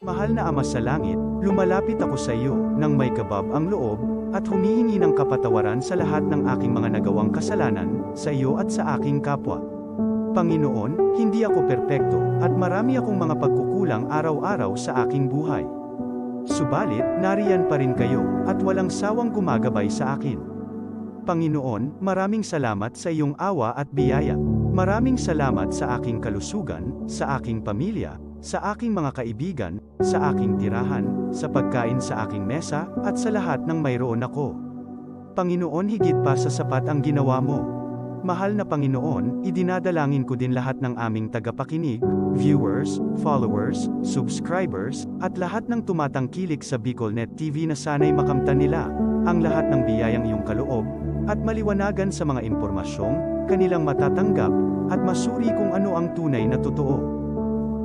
Mahal na Ama sa Langit, lumalapit ako sa iyo, nang may kabab ang loob, at humihingi ng kapatawaran sa lahat ng aking mga nagawang kasalanan, sa iyo at sa aking kapwa. Panginoon, hindi ako perpekto, at marami akong mga pagkukulang araw-araw sa aking buhay. Subalit, nariyan pa rin kayo, at walang sawang gumagabay sa akin. Panginoon, maraming salamat sa iyong awa at biyaya. Maraming salamat sa aking kalusugan, sa aking pamilya, sa aking mga kaibigan, sa aking tirahan, sa pagkain sa aking mesa, at sa lahat ng mayroon ako. Panginoon, higit pa sa sapat ang ginawa mo. Mahal na Panginoon, idinadalangin ko din lahat ng aming tagapakinig, viewers, followers, subscribers, at lahat ng tumatangkilik sa BicolNet TV na sana'y makamtan nila ang lahat ng biyayang iyong kaloob, at maliwanagan sa mga impormasyong kanilang matatanggap, at masuri kung ano ang tunay na totoo.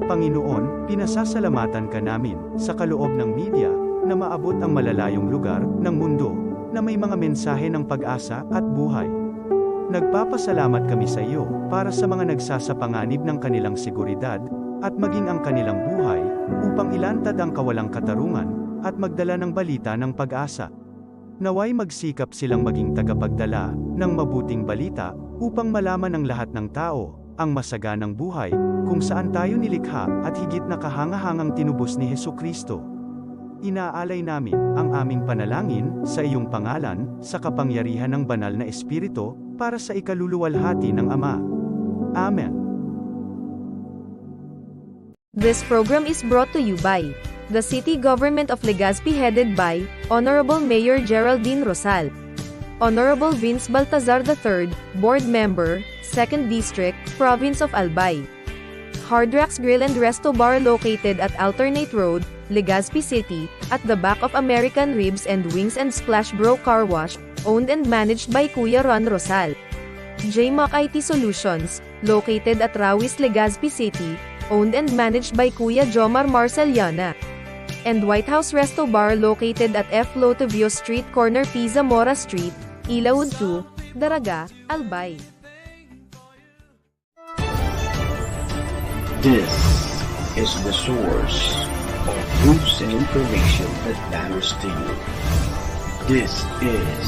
Panginoon, pinasasalamatan ka namin, sa kaloob ng media, na maabot ang malalayong lugar, ng mundo, na may mga mensahe ng pag-asa, at buhay. Nagpapasalamat kami sa iyo, para sa mga nagsasapanganib ng kanilang seguridad, at maging ang kanilang buhay, upang ilantad ang kawalang katarungan, at magdala ng balita ng pag-asa. Naway magsikap silang maging tagapagdala, ng mabuting balita, upang malaman ng lahat ng tao, ang masaganang buhay, kung saan tayo nilikha, at higit na kahangahangang tinubos ni Hesukristo. Inaalay namin ang aming panalangin sa iyong pangalan, sa kapangyarihan ng banal na Espiritu, para sa ikaluluwalhati ng Ama. Amen. This program is brought to you by the City Government of Legazpi, headed by Honorable Mayor Geraldine Rosal, Honorable Vince Baltazar III, Board Member, 2nd District, Province of Albay. Hard Rocks Grill and Resto Bar located at Alternate Road, Legazpi City, at the back of American Ribs and Wings and Splash Bro Car Wash, owned and managed by Kuya Ron Rosal. JMAC IT Solutions, located at Rawis, Legazpi City, owned and managed by Kuya Jomar Marceliana. And White House Resto Bar located at F. Lotovio Street Corner Pisa Mora Street, Ilaud 2, Daraga, Albay. This is the source of news and information that matters to you. This is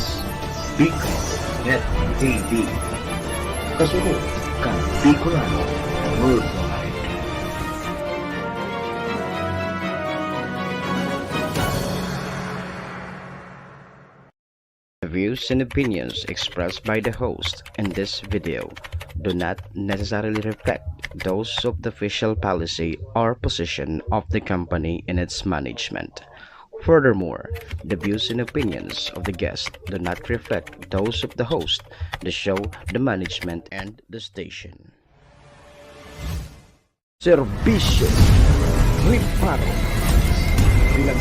BicolNet TV. Kasunod kang Bicolano Worldwide. The views and opinions expressed by the host in this video do not necessarily reflect those of the official policy or position of the company and its management. Furthermore, the views and opinions of the guest do not reflect those of the host, the show, the management, and the station. Serbisyo Riparo bilang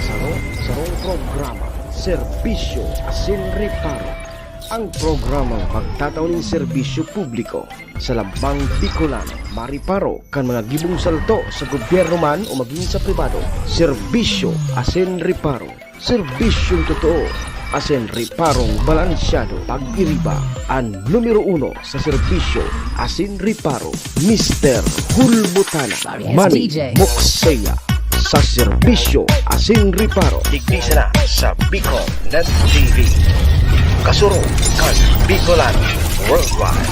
sarong programa Serbisyo Asin Riparo, ang programang pagtatao ng serbisyo publiko sa lambang Bicolano, mariparo kan mga gibong salto sa gobyerno man o maging sa pribado. Serbisyo Asin Riparo, serbisyong totoo, asin riparong balansyado. Pag-iriba ang numero 1 sa serbisyo Asin Riparo, Mr. Hulbutana Manny Moksaya sa serbisyo Asin Riparo. Digdisa na sa BicolNet TV. Kasuro kan Bicolano Worldwide.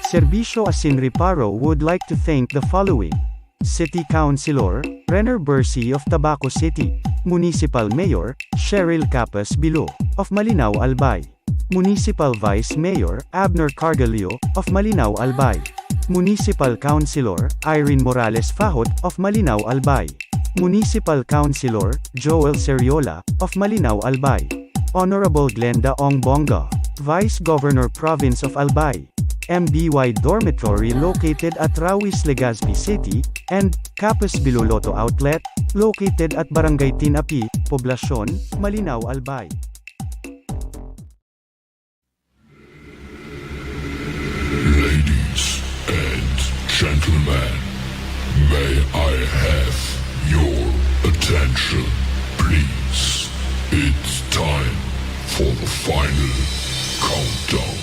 Serbisyo Asin Riparo would like to thank the following: City Councilor Renner Bersi of Tabaco City, Municipal Mayor Cheryl Capas Bilo of Malinaw Albay, Municipal Vice Mayor Abner Cargalio of Malinaw Albay, Municipal Councilor Irene Morales Fahot of Malinaw Albay, Municipal Councilor Joel Seriola of Malinaw Albay, Honorable Glenda Ong Bonga, Vice Governor Province of Albay, MBY Dormitory located at Rawis, Legazpi City, and Capas Biloloto Outlet, located at Barangay Tinapi, Poblacion, Malinaw Albay. Ladies and gentlemen, may I have your attention, please? It's time for the final countdown.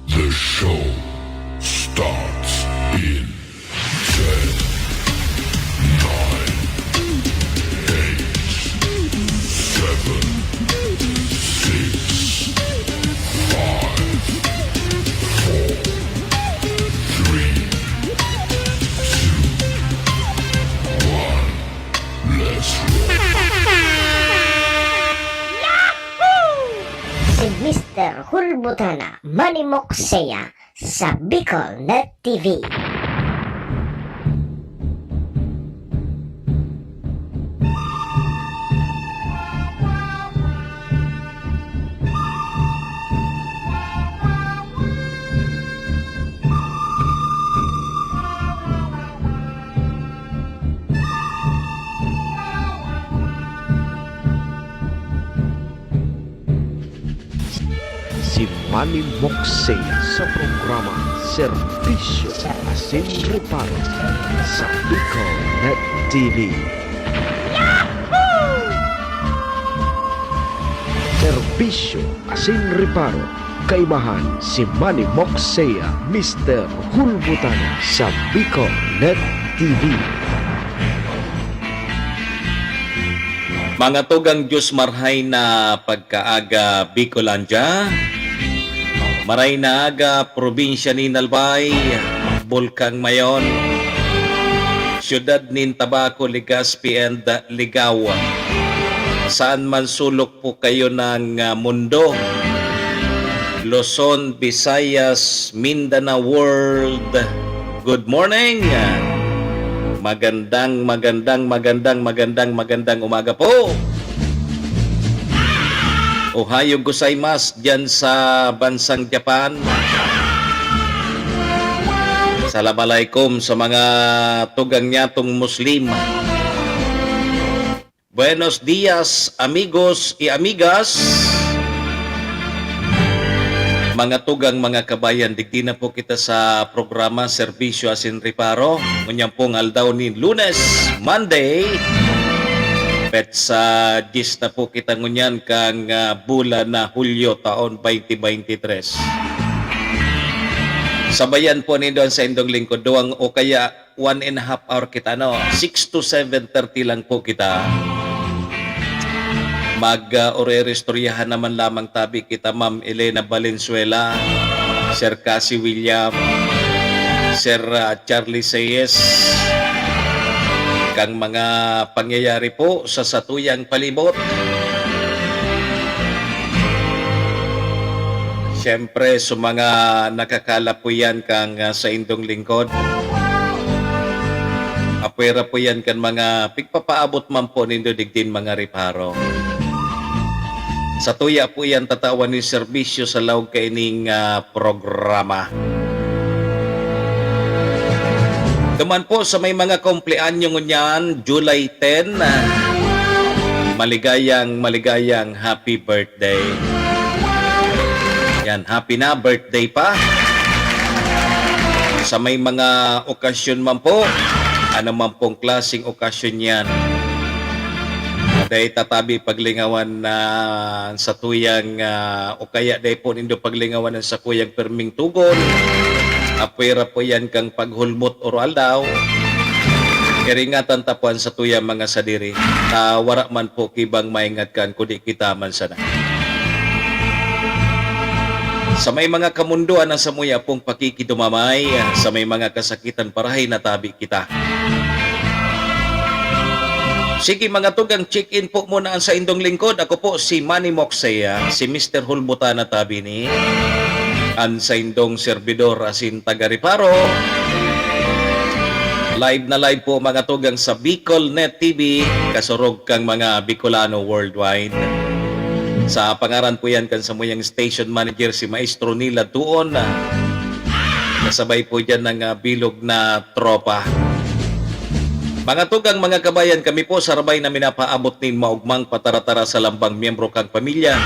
The show starts. starts in 10, 9, 8, 7, 6, 5, 4, 3, 2, 1. Let's roll. Si Mr. Hulbutana Manimoksea sa Bicol Net TV. Si Manny Moxey sa programa Serbisyo Asin Reparo sa Bicol Net TV. Serbisyo Asin Reparo, kaibahan si Manny Moxey, Mr. Hulbutana sa Bicol Net TV. Mga tugang Diyos marhay na pagkaaga Bicolandia, maray na aga probinsya ni Nalbay, Bulkang Mayon, siyudad nin Tabaco, Legazpi and Ligawa. Saan man sulok po kayo ng mundo, Luzon, Visayas, Mindanao World, good morning! Magandang umaga po. Ohayo gozaimasu dyan sa bansang Japan. Assalamualaikum sa mga tugang nyatong Muslim. Buenos dias, amigos y amigas. Mga tugang, mga kabayan, digdi na po kita sa programa Serbisyo Asin Reparo. Ngunyan pong aldaw ni Lunes, Monday. Pet sa 10 na po kita ngunyan kang bulan na Hulyo taon 2023. Sabayan po ni doon sa indong lingkod doang o kaya 1.5 hour kita, 6 to 7:30 lang po kita. Mag-orerestoryahan naman lamang tabi kita Ma'am Elena Valenzuela, Sir Cassie William, Sir Charlie Sayes, kang mga pangyayari po sa satuyang palibot. Siyempre, sa mga nakakala po yan kang sa indong lingkod. Apwera po yan kan mga pigpapaabot man po nindo digdin mga reparo. Sa tuya po yan tatawan ni serbisyo sa lawag kaining programa. Duman po sa may mga kumpleanyo ngunyan, July 10, maligayang happy birthday. Yan, happy na birthday pa. Sa may mga okasyon man po, ano man pong klaseng okasyon yan. Day tatabi paglingawan na sa tuyang o kaya day po nindo paglingawan sa kuyang perming tugon. Apwera po yan kang paghulmot oral daw. Iringatan tapuan sa tuyang mga sadiri. Wara man po kibang maingat kan kudi kita man sana. Sa may mga kamunduan ang samuya pong pakikidumamay, sa may mga kasakitan parahay na tabi kita. Sige mga tugang, check-in po muna ang sa indong lingkod. Ako po si Manny Moxea, si Mr. Hulbutana tabi ni ang sa indong servidor asin taga-reparo. Live na live po mga tugang sa Bicol Net TV, kasurog kang mga Bicolano worldwide. Sa pangaran po yan kan sa muyang station manager si Maestro Nila Tuon. Kasabay po dyan ng bilog na tropa. Mga tugang, mga kabayan, kami po sarabay na minapaabot nin maugmang pataratara sa lambang miyembro kang pamilya.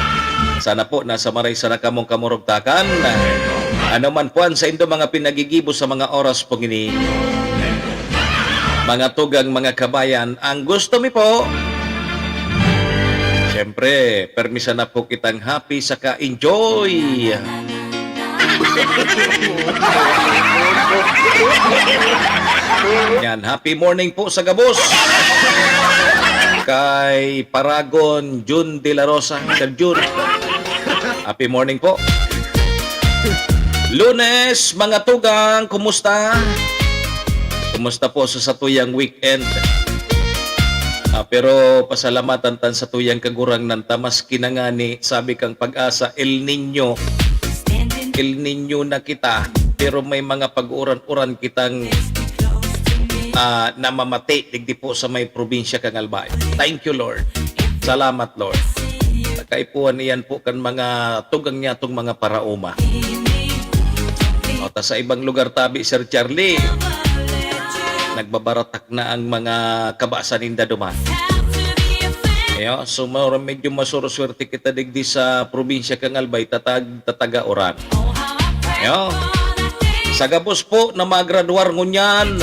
Sana po nasa maray sana kamong kamurugtakan. Ano man po sa indo mga pinagigibo sa mga oras po gini. Mga tugang, mga kabayan, ang gusto mi po, siyempre, permisa na po kitang happy saka enjoy. Yan, happy morning po sa Gabos. Kay Paragon June De La Rosa, Sir June. Happy morning po. Lunes, mga tugang, kumusta? Kumusta po sa satuyang weekend? Pero pasalamatan tan sa tuyang kagurang ng tamas kinangani, sabi kang Pag-asa, El Nino na kita, pero may mga pag-uran-uran kitang namamati, digdi po sa may probinsya kang Albay. Thank you, Lord. Salamat, Lord. Nakaipuan niyan po kan mga tugang niya itong mga parauma. O, ta sa ibang lugar tabi, Sir Charlie, nagbabaratak na ang mga kabasan ninda duman. Ayo, so medyo masuruswerte kita digdi sa probinsya kang Albay, tataga oran. Ayo, sa Gabos po na magraduar ngunyan.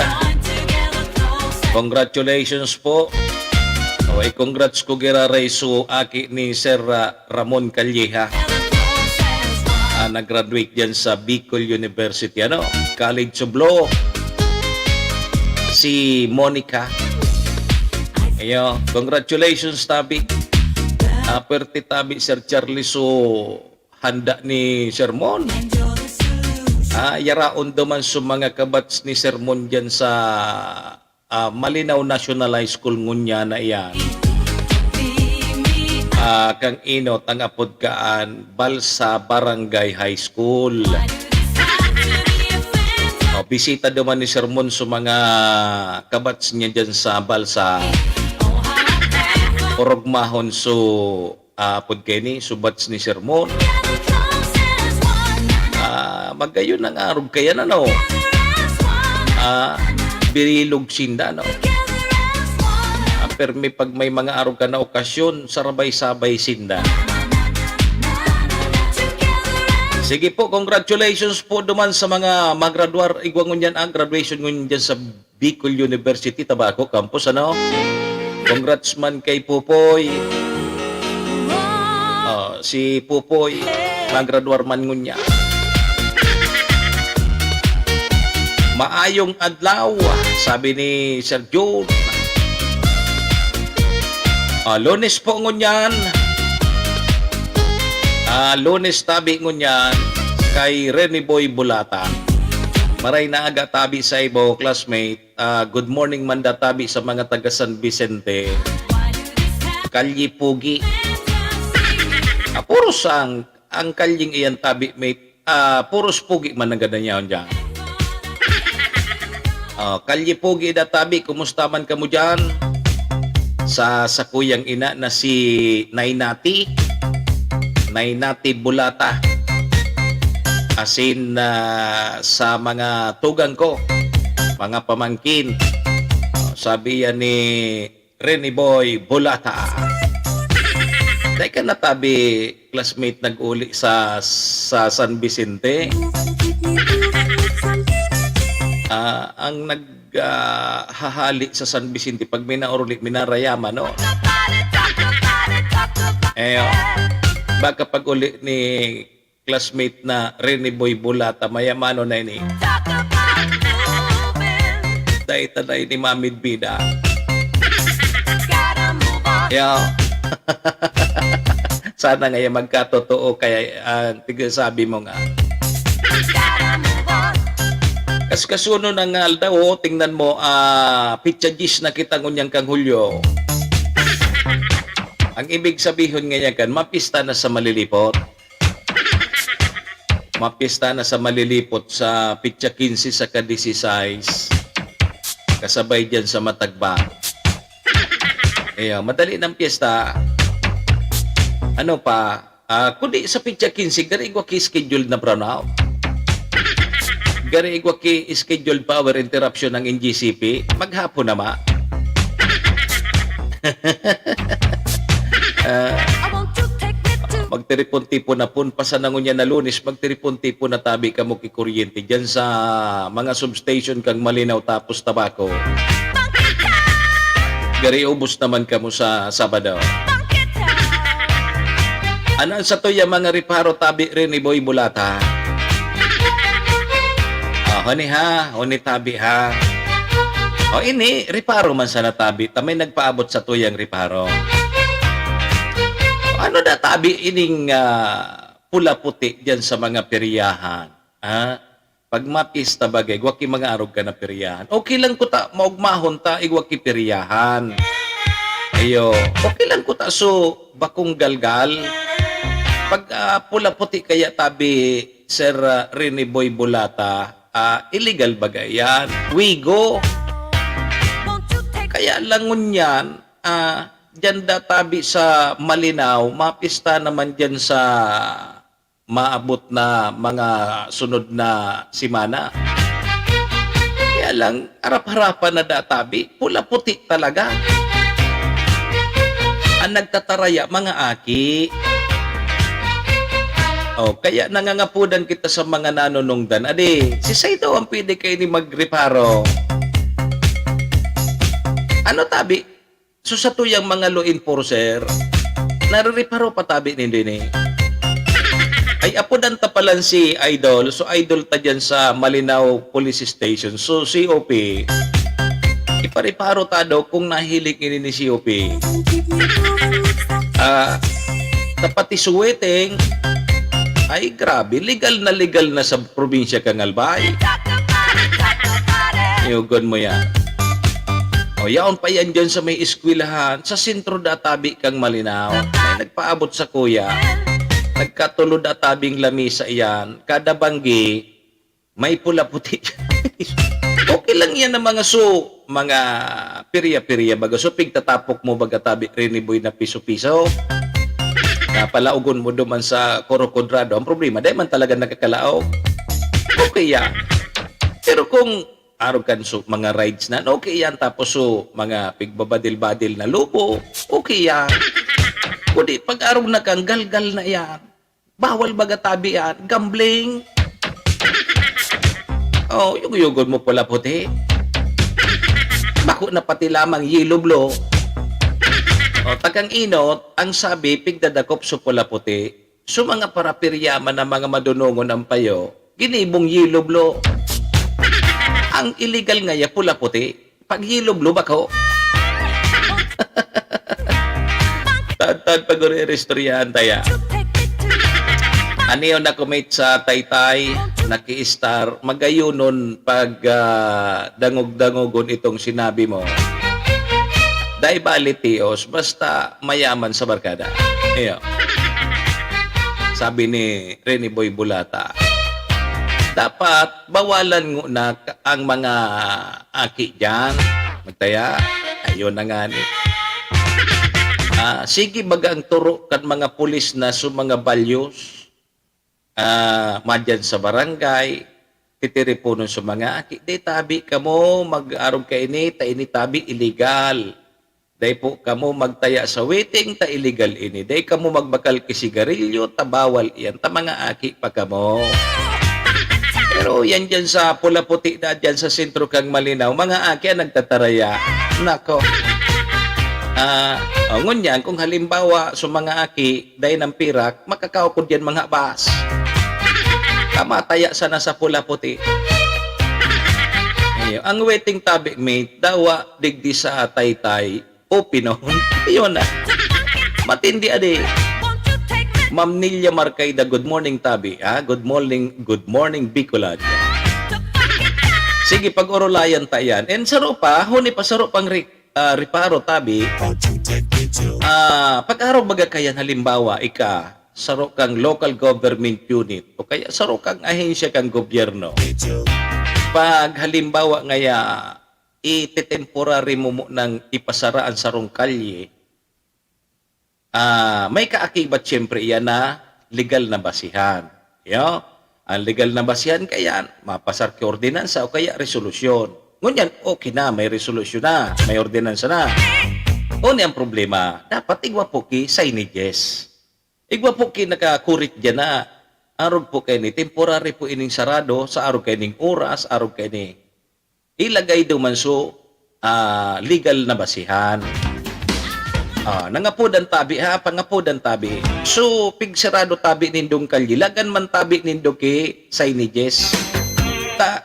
Congratulations po. Okay, congrats ko giraray so aki ni Sir Ramon Calleja. Nag-graduate diyan sa Bicol University, College of Law. Si Monica. Ayo, congratulations tabi. Perti tabi Sir Charlie so handa ni Sir Mon. Yaraon daman sa mga kabats ni Sir Mon diyan sa Malinaw National High School ngunya na iyan. Kang inot ang apod kaan Balsa Barangay High School. Bisita naman ni Sir Mon sa mga kabats niya dyan sa Balsa. Orogmahon so apod kini subats ni Sir Mon. Magayon ang arog kaya na birilog sinda pero pag may mga araw ka na okasyon, sarabay-sabay sinda. Sige po, congratulations po duman sa mga magraduar. Igwangon yan ang graduation ngun dyan sa Bicol University, Tabaco Campus, Congrats man kay Pupoy. Si Pupoy, magraduar man ngun niya. Maayong adlaw, sabi ni Sir June. Lunes po ngunyan. Lunes tabi ngunyan kay Rene Boy Bulata. Maray na aga tabi sa ibo, classmate. Good morning manda tabi sa mga taga San Vicente. Kalye Pugi. Puros ang kalyeng iyan tabi, mate. Puros Pugi man ang ganda niya dyan. Kalye Pugi da tabi, kumusta man ka mo dyan? Sa kuyang ina na si Nainati Bulata, asin sa mga tugang ko, mga pamangkin, sabi yan ni Rene Boy Bulata. Dahil ka natabi, classmate, nag-uli sa San Vicente. Ang hahali sa San Vicente pag may nauruli, minarayama, baka pag uli ni classmate na Rene Boy Bulata, mayamano na ini. Dahil ni Mamid Bida. Sana ngayon magkatotoo, kaya sabi mo nga. Kasuno ng aldaw, tingnan mo, pitsagis na kita ngunyang kang Hulyo. Ang ibig sabihin ngayon kan, mapista na sa malilipot. Mapista na sa malilipot sa pitsa 15 sa ka-16. Kasabay dyan sa Matagba. Madali ng piyesta. Ano pa? Kundi sa pitsa 15, gari ko ki-schedule na brownout. Gari ko ki-schedule power interruption ng NGCP. Maghapon na magtiripon-tipo na pun pasanangon niya na Lunes, magtiripon-tipo na tabi ka mo kikuryente dyan sa mga substation kang Malinaw tapos Tabaco. Gari ubos naman ka mo sa Sabado. Ano sa to yung mga riparo tabi rin ni Boy Bulata? Honi ha, honi tabi ha. O ini, riparo man sa natabi. Tamay nagpaabot sa tuyang riparo. Ano na tabi ining pula-puti dyan sa mga peryahan? Ha? Pag mapista bagay, waki mga arog ka na peryahan. Okay lang ko ta, maugmahon ta, igwaki peryahan. Ayo, okay lang ko ta, so, bakong galgal. Pag pula-puti kaya tabi, Sir Rene Boy Bulata, illegal bagay yan. Wigo. Kaya langon yan, dyan databi sa Malinaw, mapista naman dyan sa maabot na mga sunod na simana. Kaya lang, harap-harapan na databi, pula-puti talaga. Ang nagtataraya, mga aki. Kaya nangangapudan kita sa mga nanunungdan. Adi, si Saito ang pwede kayo ni magreparo. Ano tabi? So sa tuyang mga law enforcer, narireparo pa tabi nindo ni. Ay apudan ta palan si Idol. So Idol ta dyan sa Malinaw Police Station. So COP, ipareparo ta daw kung nahilig ini ni COP. Tapati suweteng, ay grabe, legal na sa probinsya kang Albay. Iugon mo yan. Yaon pa yan dyan sa may eskwelahan, sa sentro databi kang Malinaw. May nagpaabot sa kuya, nagkatulod databing lamisa yan, kada banggi, may pula-puti. Okay lang yan ng mga mga pirya-pirya baga. So, pigtatapok mo baga tabi, Riniboy na piso-piso. Napalaugon mo duman sa Korokodrado. Ang problema, dahil man talaga nakakalaog. Okay yan. Pero kung araw kan so mga rides na, okay yan. Tapos so, mga pigbabadil-badil na lupo, okay yan. Kundi, pag araw na kang galgal na yan, bawal baga tabi yan, gambling. Yung mo pala puti. Bako na pati lamang yiloblo. Tagang inot, ang sabi, pigdadakop so pula puti. So mga parapiryaman na mga madunungon ang payo, ginibong yiloblo. Ang illegal nga ya pula puti, pag yiloblo bako. Tad pag re-restoryahan taya. Aniyo na kumate sa Taytay, naki-star, magayunon pag dangog-dangogon itong sinabi mo. Dahil balitios, basta mayaman sa barkada. Iyo. Sabi ni Rene Boy Bulata, dapat bawalan na ang mga aki dyan. Magtaya, ayun na nga ni. Sige bagang turo kan mga pulis na sa mga balyos, madyan sa barangay, titiripunon sa mga aki. Di tabi ka mo, mag-arog ka ini, ta ini tabi illegal. Dahil po kamo magtaya sa waiting, ta illegal ini. Dahil kamo magbakal kisigarilyo, ta bawal iyan, ta mga aki pa kamo. Pero yan dyan sa pula-puti na dyan sa sentro kang Malinaw, mga aki ang nagtataraya. Nako. Ngunyan, kung halimbawa sa mga aki, dahil ng pirak, makakaw ko dyan mga bas. Kamataya sana sa pula-puti. Ang waiting tabi mate, dawa digdi sa Taytay, o Pinon. Yun na. Matindi adi. Ma'am Nilia Marcaida, good morning tabi. Good morning Bicolad. Sige, pag-orolayan tayan. And saro pa, huni pa saro pang riparo tabi. Pag-araw baga kayan halimbawa, saro kang local government unit o kaya saro kang ahensya kang gobyerno. Pag halimbawa ngaya, ite-temporary mo nang ipasaraan sa rong kalye, may kaakibat siyempre iyan na legal na basihan. Ang legal na basihan kaya mapasar ki ordinansa o kaya resolusyon. Ngunyan, okay na, may resolusyon na, may ordinansa na. Oni ang problema, dapat igwa po ki signages. Igwa po ki nakakurit dyan na, arog po kayo ni, temporary po ining sarado, sa arog kayo ning oras, arog kayo ni, ilagay daw man so legal na basihan. Nangapudan tabi pangapudan tabi. So, pigsarado tabi nindong kalye, lagan man tabi nindo ki signages.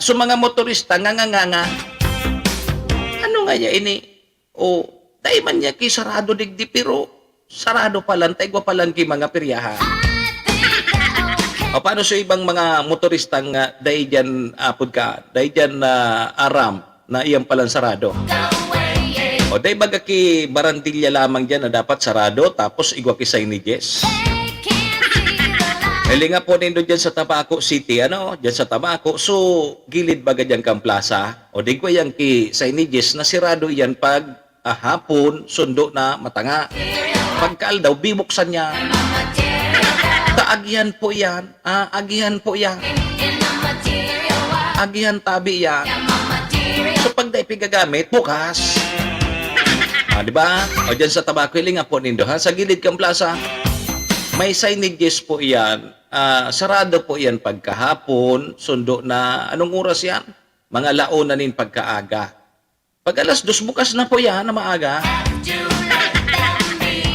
So mga motorista nga. Ano nga ya ini? O dahil man niya ki sarado digdi pero sarado pa lang, taigwa pa lang ki mga piryahan. O paano sa ibang mga motoristang dahil dyan apod ka, dahil dyan aram na iyang palang sarado. O dahil baga ki barandilya lamang dyan na dapat sarado tapos igwa ki signages. Hali nga po nindo dyan sa Tabaco City, dyan sa Tabaco. So, gilid baga dyan kang plaza. O di ko yan ki signages na sirado yan pag hapon, sundo na matanga. Pagkaal daw, bibuksan niya. Agihan po yan. Agihan po yan. Agihan tabi yan. So, pag dahi pigagamit, bukas. Diba? O dyan sa Tabaco, hali nga po nindo, sa gilid kang plaza. May signages po yan. Sarado po yan pagkahapon, sundo na, anong oras yan? Mga launanin pagkaaga. Pag alas 2 bukas na po yan na maaga.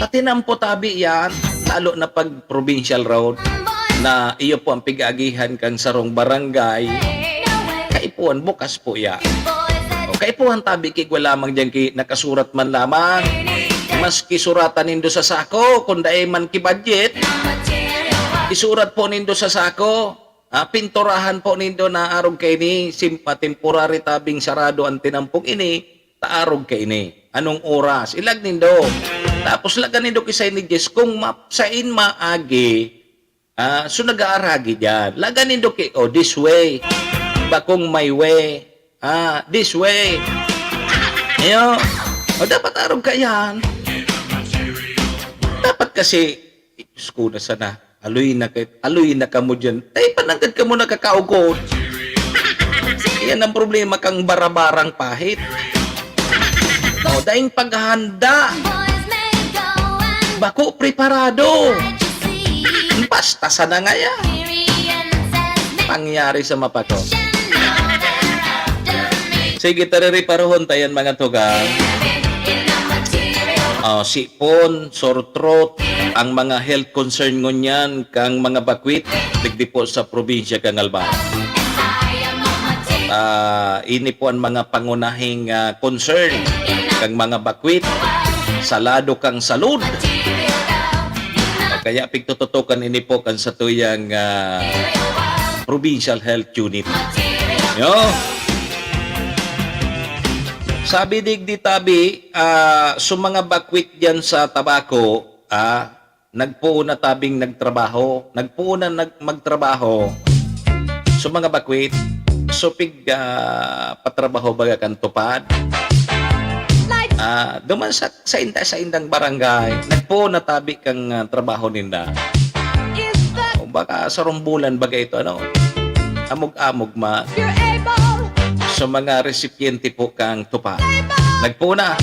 Katinampo tabi yan, lalo na pag provincial road, na iyo po ang pigagihan kang sarong barangay, kaipuan bukas po yan. O kaipuan tabi kigwa lamang dyan ki nakasurat man lamang. Maski suratan nindo sa sako, kung daay man ki budget, isurat po nindo sa sako, pinturahan po nindo na arog kay ni, temporary tabing sarado ang tinampong ini, taarog kay ni. Anong oras? Ilag nindo. Tapos lagan nindo ki signages, kung mapsain maagi, so nag-aaragi dyan. Lagan nindo ki, this way. Ba kung may way, this way. Ayo, dapat arog ka yan. Dapat kasi, isko na sana, aluy na ka mo dyan. Ay, panangkad ka mo nakakaugod. Yan ang problema kang barabarang pahit. O, daing paghahanda. Bako, preparado. Basta sana nga yan. Pangyari sa mapato. Sige, taririparohon tayan mga tugang. Sipon, sore throat, ang mga health concern ngunyan kang mga bakwit digdi po sa probinsya kang Albay. Ini po ang mga pangunahing concern kang mga bakwit, salado kang salud. Kaya pigtututukan ini po kan sa tuyang provincial health unit. Yo. Sabi digdi tabi, mga bakwit dyan sa Tabaco, nagpuuna tabing nagtrabaho, magtrabaho, mga bakwit, patrabaho baga kan tupad, duman sa indang barangay, nagpuuna tabi kang trabaho ninda. Baka sa rumbulan baga ito, amog-amog ma. So mga resipiente po kang tupa. Nagpuna.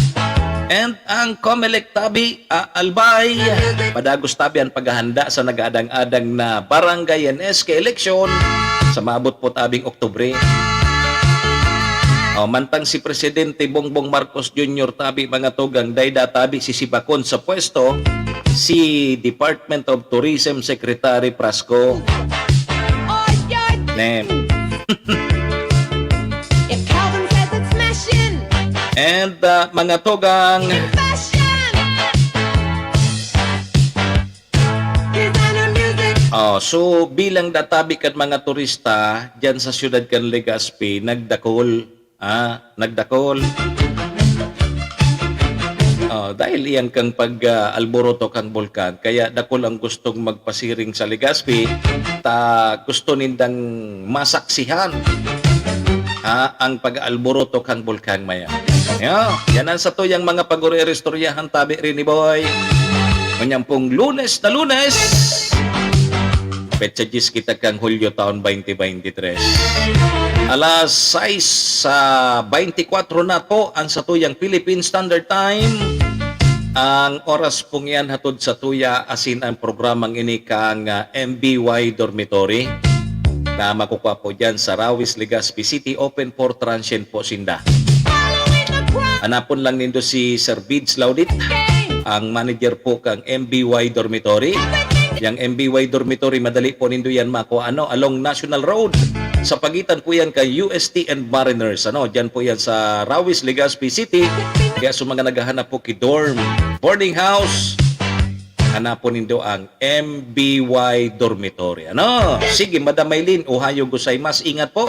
And ang Comelec tabi, Albay, padagos tabi ang paghahanda sa nag-adang-adang na barangay NSK election sa maabot po tabing Oktubre. Mantang si Presidente Bongbong Marcos Jr. tabi mga tugang dayda tabi sisibakon sa pwesto si Department of Tourism Secretary Prasco. And mga tugang, so bilang databi kan mga turista dyan sa siyudad kan Legazpi, nagdakol. Dahil iyan kang pag-alboroto kang bulkan, kaya dakol ang gustong magpasiring sa Legazpi, gusto nindang masaksihan ang pag-alboroto kang bulkan maya. Yan ang sa tuyang mga pag-urerestoryahan tabi rin ni Boy. Kanyang pong Lunes na Lunes. Petsa 10 kita kang Hulyo taon 2023. Alas 6 sa 24 na po ang sa tuyang Philippine Standard Time. Ang oras pong yan hatod sa tuya asin ang programang ini kang MBY Dormitory na makukuha po dyan sa Rawis, Legazpi City. Open for transient po sinda. Hanapon lang nindo si Sir Bids Laudit, ang manager po kang MBY Dormitory. Yang MBY Dormitory, madali po nindo yan makuha along National Road Sa pagitan po yan kay UST and Mariners. Ano, diyan po yan sa Rawis, Legazpi City. Kaya sa mga naghahanap po kay dorm, boarding house, hanapon nindo ang MBY Dormitory. Ano? Sige, Madam Maylin, ohayo gozaimasu. Ingat po.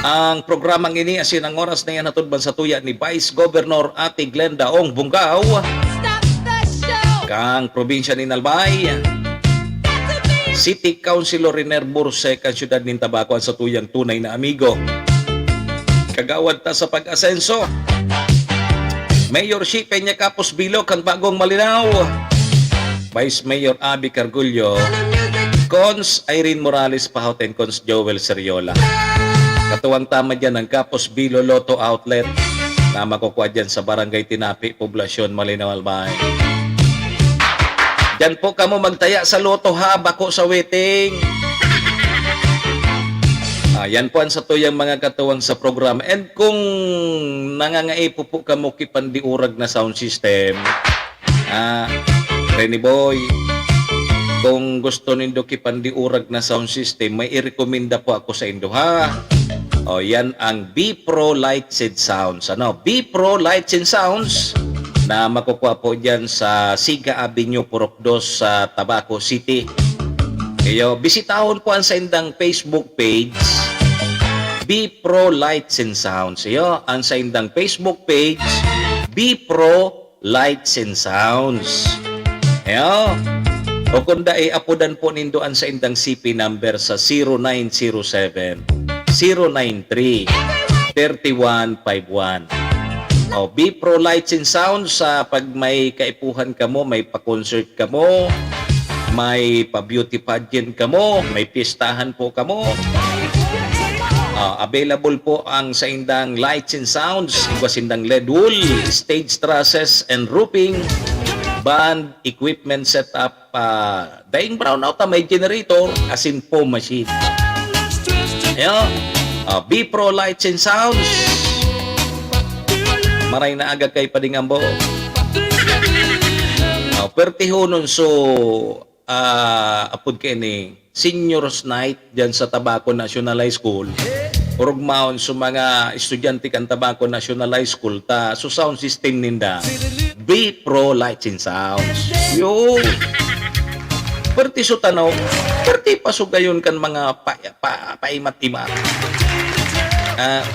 Ang programang ini asin ang oras na yan hatod ban sa tuya ni Vice Governor Ate Glenda Ong Bungaw. Kang probinsya ni Nalbay. City Councilor Riner Burse kang syudad nin Tabacoan sa tuyang tunay na amigo. Kagawad ta sa pag-asenso. Mayor Shi Peña Capos Bilo kang bagong Malinaw. Vice Mayor Abby Cargullo. Cons Irene Morales Pahoten, Cons Joel Seriola. Katuwang tama dyan ang Capos Bilo Lotto Outlet na makukuha dyan sa Barangay Tinapi, Poblasyon, Malinaw, Albay. Dyan po kamo magtaya sa Lotto ha, bako sa waiting. Yan po ang sa tuyang mga katuwang sa program. And kung nangangaipo po kamo kipandiurag na sound system, Renny Boy, kung gusto nindo kipandiurag na sound system, may i-recommenda po ako sa indo ha. O yan ang B-Pro Lights and Sounds. Ano? B-Pro Lights and Sounds na makukuha po dyan sa Siga Avenue, Purok 2 sa Tabaco City. Kaya bisitahon po ang sa indang Facebook page, B-Pro Lights and Sounds. Iyo, ang sa indang Facebook page, B-Pro Lights and Sounds. Iyo. O kunda apodan po nindoan sa indang CP number sa 0907 093 3151. O B-Pro Lights and Sounds sa pag may kaipuhan ka mo, may pa-concert ka mo, may pa-beauty pageant ka mo, may pistahan po ka mo. Available po ang sa indang lights and sounds, iwas indang LED wool, stage trusses and roofing, band, equipment setup, daing brownout may generator, asin po machine. Ayan, B-Pro Lights and Sounds. Maray na aga kay Padingambo. Pertihonon so, apod kayo ni Seniors Night dyan sa Tabaco National High School. Urugmaon sa mga estudyante kan Tabaco National High School ta so sound system ninda B-Pro Lights and Sounds. Yo. Perti so tanaw, perti pasugayon kan mga paimat-imat.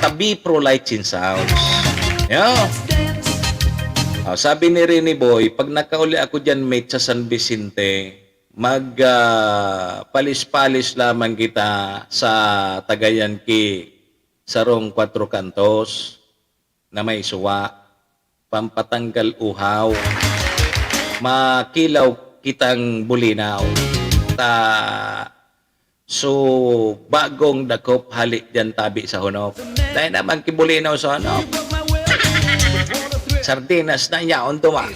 Ta B-Pro Lights and Sounds. Yo. Sabi ni Renny Boy, pag nakauli ako dyan mate sa San Vicente, palis-palis lamang kita sa Tagayan ki sarong 4 kantos na may suwa, pampatanggal uhaw, makilaw kitang bulinaw. So bagong dakop halik dyan tabi sa hunop. Dahil naman kibulinaw sa hunop. Sardinas na yaon tuma.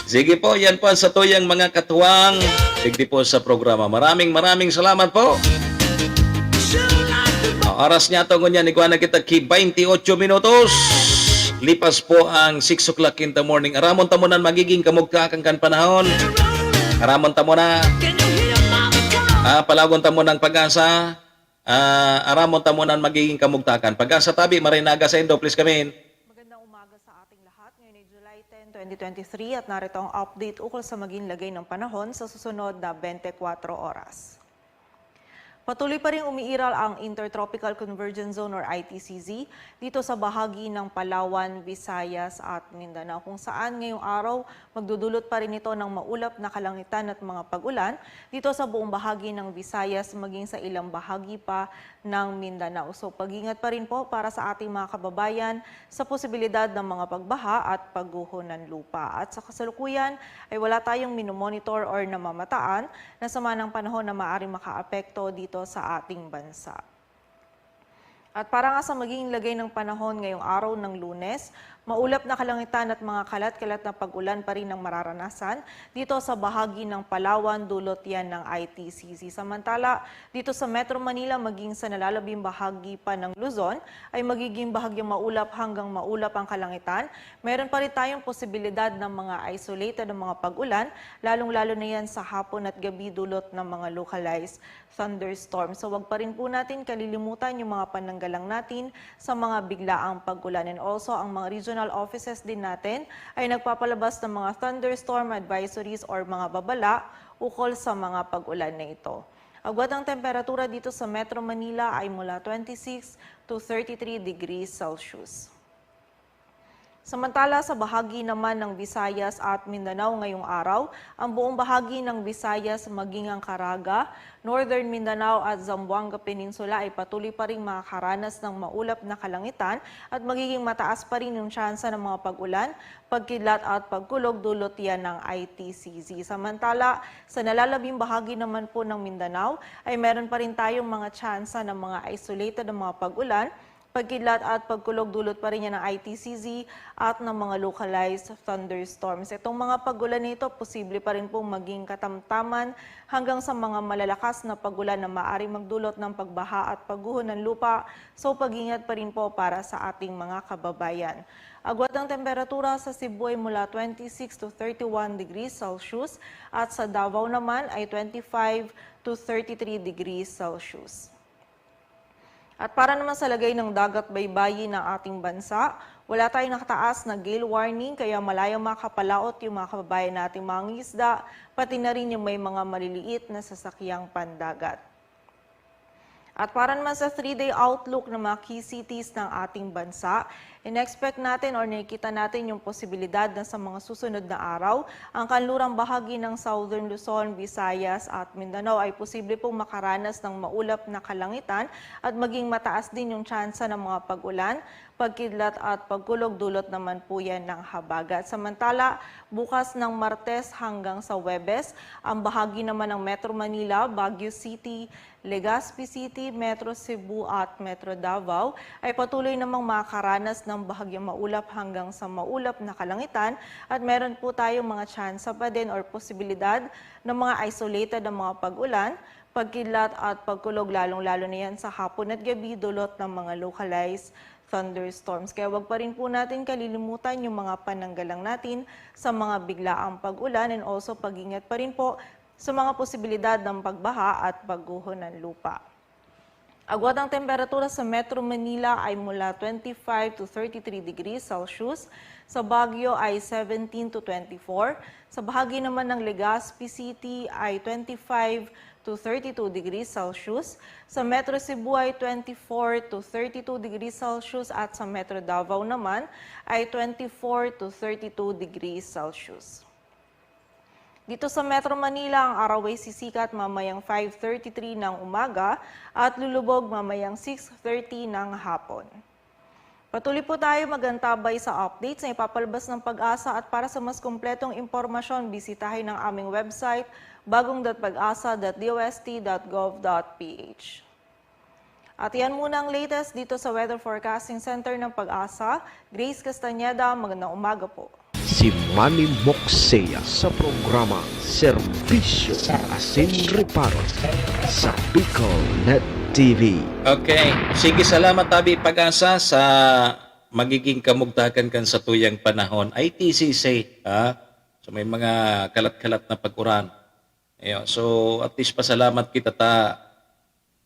Sige po, yan po sa tuyang mga katuwang. Digdi po sa programa. Maraming salamat po. Oras niya ito ngunyan, iguana kita ki 28 minutos. Lipas po ang 6 o'clock in the morning. Aramon tamunan magiging kamugkakan kan panahon. Aramon tamunan. Palagon tamunan pag-asa. Aramon tamunan magiging kamugtakan. Pag-asa tabi, marinaga sa Indo. Please come in. Magandang umaga sa ating lahat. Ngayon ay July 10, 2023 at narito ang update ukol sa maging lagay ng panahon sa susunod na 24 oras. Patuloy pa rin umiiral ang Intertropical Convergence Zone or ITCZ dito sa bahagi ng Palawan, Visayas at Mindanao kung saan ngayong araw magdudulot pa rin ito ng maulap na kalangitan at mga pag-ulan dito sa buong bahagi ng Visayas maging sa ilang bahagi pa ng Mindanao. So pag-ingat pa rin po para sa ating mga kababayan sa posibilidad ng mga pagbaha at pagguho ng lupa. At sa kasalukuyan ay wala tayong minomonitor or namamataan na sama ng panahon na maaaring makaapekto dito sa ating bansa. At para nga sa magiging lagay ng panahon ngayong araw ng Lunes, Maulap na kalangitan at mga kalat-kalat na pag-ulan pa rin ang mararanasan dito sa bahagi ng Palawan, dulot yan ng ITCZ. Samantala, dito sa Metro Manila maging sa nalalabing bahagi pa ng Luzon ay magiging bahagyang maulap hanggang maulap ang kalangitan. Meron pa rin tayong posibilidad ng mga isolated na mga pag-ulan, lalong-lalo na yan sa hapon at gabi dulot ng mga localized thunderstorms. So wag pa rin po natin kalilimutan yung mga pananggalang natin sa mga biglaang pag-ulan. And also ang mga regional offices din natin ay nagpapalabas ng mga thunderstorm advisories or mga babala ukol sa mga pag-ulan na ito. Agwat ang temperatura dito sa Metro Manila ay mula 26 to 33 degrees Celsius. Samantala sa bahagi naman ng Visayas at Mindanao ngayong araw, ang buong bahagi ng Visayas maging ang Caraga, Northern Mindanao at Zamboanga Peninsula ay patuloy pa rin makakaranas ng maulap na kalangitan at magiging mataas pa rin yung tsansa ng mga pag-ulan, pagkidlat at pagkulog dulot yan ng ITCZ. Samantala sa nalalabing bahagi naman po ng Mindanao ay meron pa rin tayong mga tsansa ng mga isolated na mga pag-ulan, pagkidlat at pagkulog dulot pa rin yan ng ITCZ at ng mga localized thunderstorms. Itong mga pag-ulan nito, posible pa rin pong maging katamtaman hanggang sa mga malalakas na pag-ulan na maaaring magdulot ng pagbaha at pagguho ng lupa. So pag-ingat pa rin po para sa ating mga kababayan. Agwat ang temperatura sa Cebu ay mula 26 to 31 degrees Celsius at sa Davao naman ay 25 to 33 degrees Celsius. At para naman sa lagay ng dagat baybayin ng ating bansa, wala tayong nakataas na gale warning kaya malayang makapalaot yung mga kababayan nating mga isda, pati na rin yung may mga maliliit na sasakyang pandagat. At para naman sa 3-day outlook ng mga key cities ng ating bansa, in-expect natin or nakikita natin yung posibilidad na sa mga susunod na araw, ang kanlurang bahagi ng Southern Luzon, Visayas at Mindanao ay posible pong makaranas ng maulap na kalangitan at maging mataas din yung tsansa ng mga pag-ulan, pagkidlat at pagkulog dulot naman po yan ng habagat. Samantala, bukas ng Martes hanggang sa Huwebes, ang bahagi naman ng Metro Manila, Baguio City, Legazpi City, Metro Cebu at Metro Davao ay patuloy namang makakaranas ng bahagyang maulap hanggang sa maulap na kalangitan at meron po tayong mga tsansa pa din or posibilidad ng mga isolated na mga pag-ulan, pagkidlat at pagkulog lalong-lalo na yan sa hapon at gabi dulot ng mga localized thunderstorms. Kaya wag pa rin po natin kalilimutan yung mga pananggalang natin sa mga biglaang pag-ulan and also pag-ingat pa rin po sa mga posibilidad ng pagbaha at pagguho ng lupa. Agwat ang temperatura sa Metro Manila ay mula 25 to 33 degrees Celsius. Sa Baguio ay 17 to 24. Sa bahagi naman ng Legazpi City ay 25 to 32 degrees Celsius. Sa Metro Cebu ay 24 to 32 degrees Celsius at sa Metro Davao naman ay 24 to 32 degrees Celsius. Dito sa Metro Manila, ang araw ay sisikat mamayang 5:33 ng umaga at lulubog mamayang 6:30 ng hapon. Patuloy po tayo magantabay sa updates na ipapalabas ng Pag-asa at para sa mas kumpletong impormasyon, bisitahin ang aming website bagong.pagasa.dost.gov.ph. At yan muna ang latest dito sa Weather Forecasting Center ng Pag-asa. Grace Castañeda, magandang umaga po. Si Manny Moxea sa programa Serbisyo Asin Reparo sa Bicol Net TV. Okay. Sige, salamat Tabi Pag-asa sa magiging kamugtakan kan sa tuyang panahon. ITCC, ha? So may mga kalat-kalat na pag-uran. Ayun. So at least pasalamat kita ta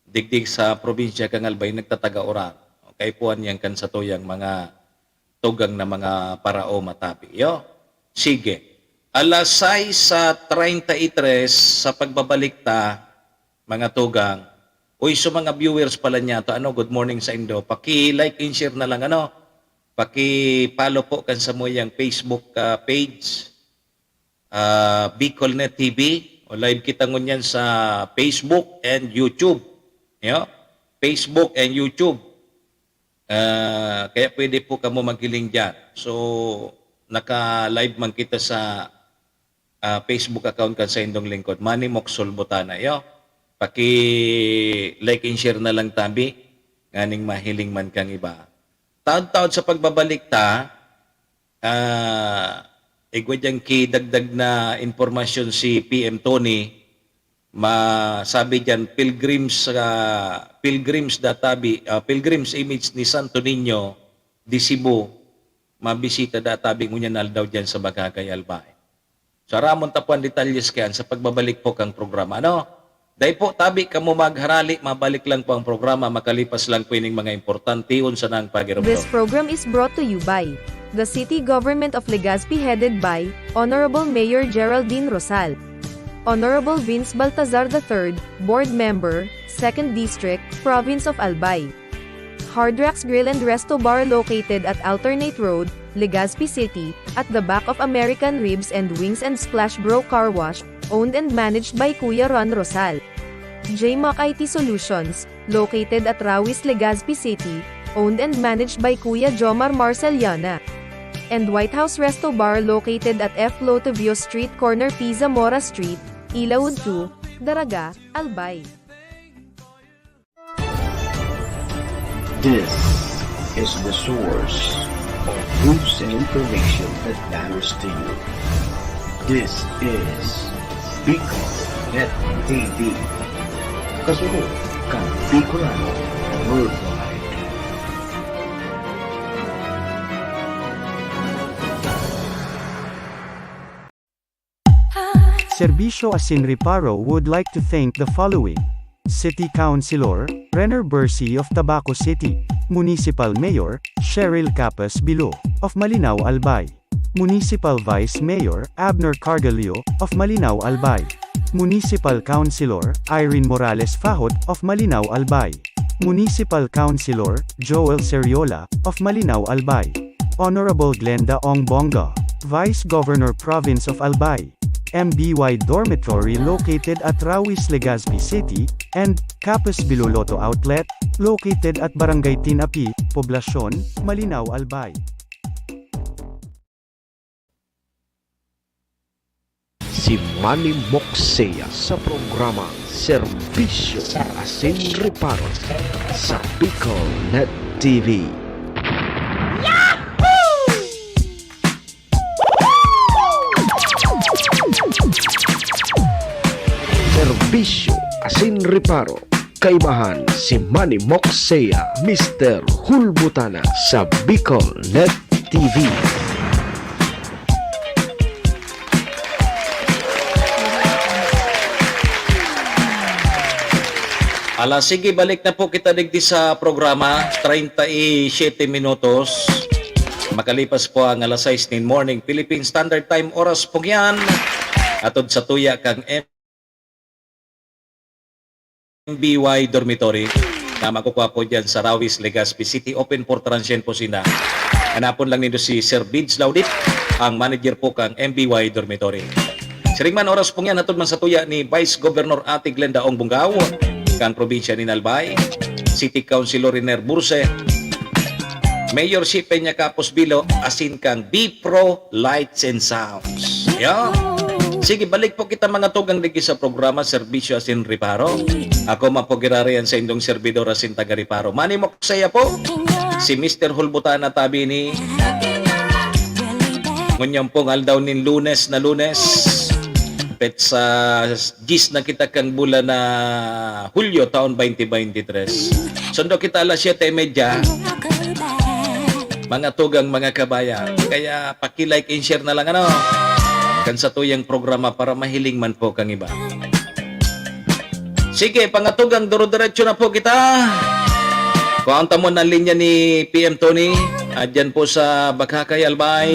digdig sa probinsya kang Albay nagtataga-uran. Okay puan yan kan sa tuyang mga tugang na mga parao matabi. Yo. Sige. Alas 6:33 sa pagbabalik ta, mga tugang. Uy, so mga viewers pala niya to, good morning sa Indo. Paki-like and share na lang, paki-follow po kan sa mo yung Facebook page, Bicol Net TV. O live kita ngunyan sa Facebook and YouTube. Yo. Facebook and YouTube. Kaya pwede po kamo maghiling dyan. So, naka-live man kita sa Facebook account kan sa indong lingkod. Manny Moxol Butana. Yo, paki-like and share na lang tabi. Nganing mahiling man kang iba. Taon-taon sa pagbabalik ta, igwadyang kidagdag na informasyon si PM Tony, masabi diyan pilgrims image ni Santo Niño di Cebu, mabisita databi ngunyanal daw diyan sa Bagakay Albay. So ramon tapuan detalyes kayan sa pagbabalik po kang programa. Ano? Dahil po tabi kamo magharali, mabalik lang po ang programa, makalipas lang po ining mga importante unsa nang pagirupto. This program is brought to you by the City Government of Legazpi headed by Honorable Mayor Geraldine Rosal, Honorable Vince Baltazar III, Board Member, 2nd District, Province of Albay. Hardrax Grill and Resto Bar located at Alternate Road, Legazpi City, at the back of American Ribs and Wings and Splash Bro Car Wash, owned and managed by Kuya Ron Rosal. JMAC IT Solutions, located at Rawis, Legazpi City, owned and managed by Kuya Jomar Marceliana. And White House Resto Bar located at F. Lotavio Street Corner P. Zamora Street, Ilaud 2, Daraga, Albay. This is the source of news and information that matters to you. This is Bicol Net TV. Kasunod kang Bicolano Worldwide. Serbisyo Asin Reparo would like to thank the following: City Councilor, Renner Bersi of Tabaco City, Municipal Mayor, Cheryl Capas Bilo, of Malinaw Albay, Municipal Vice Mayor, Abner Cargalio, of Malinaw Albay, Municipal Councilor, Irene Morales Fahot, of Malinaw Albay, Municipal Councilor, Joel Seriola, of Malinaw Albay, Honorable Glenda Ong Bonga, Vice Governor Province of Albay, MBY Dormitory located at Rawis, Legazpi City, and Capas Biloloto Outlet, located at Barangay Tinapi, Poblasyon, Malinaw, Albay. Si Manny Moxea sa programa Serbisyo Asin Reparo sa Bicol Net TV. Serbisyo Asin Reparo, kaibahan si Manny Moxea, Mr. Hulbutana sa Bicol Net TV. Sige, balik na po kita digdi sa programa, 37 minutos. Makalipas po ang alas 6 nin morning, Philippine Standard Time, oras po yan. Atod sa tuya kang MBY Dormitory na makukuha po dyan sa Rawis, Legazpi City. Open for transient po sina. Hanapon lang nito si Sir Bids Laudit, ang manager po kang MBY Dormitory. Siringman oras po yan, atod man sa tuya ni Vice Governor Ate Glenda Ong Bungao, kang probinsya ni Albay, City Councilor Riner Burse, Mayor si Peña Capos Bilo, asin kang B-Pro Lights and Sounds. Yeah. Sige, balik po kita mga tugang digi sa programa Serbisyo Asin Reparo. Ako mapogirarian sa indong servidor asin taga Reparo. Manny Moxea po, si Mr. Hulbutana tabi ni ngunyong pong aldaw nin Lunes na Lunes. Pet sa gis na kita kang bulan na Hulyo taon 2023. Sundo kita alas 7:30. Mga tugang mga kabayan. Kaya paki-like and share na lang ano. Kan sa tuyang programa para mahiling man po kang iba. Sige, pangatugang duro-diretso na po kita. Kuanta mo na linya ni PM Tony. Adyan po sa Bagakay Albay.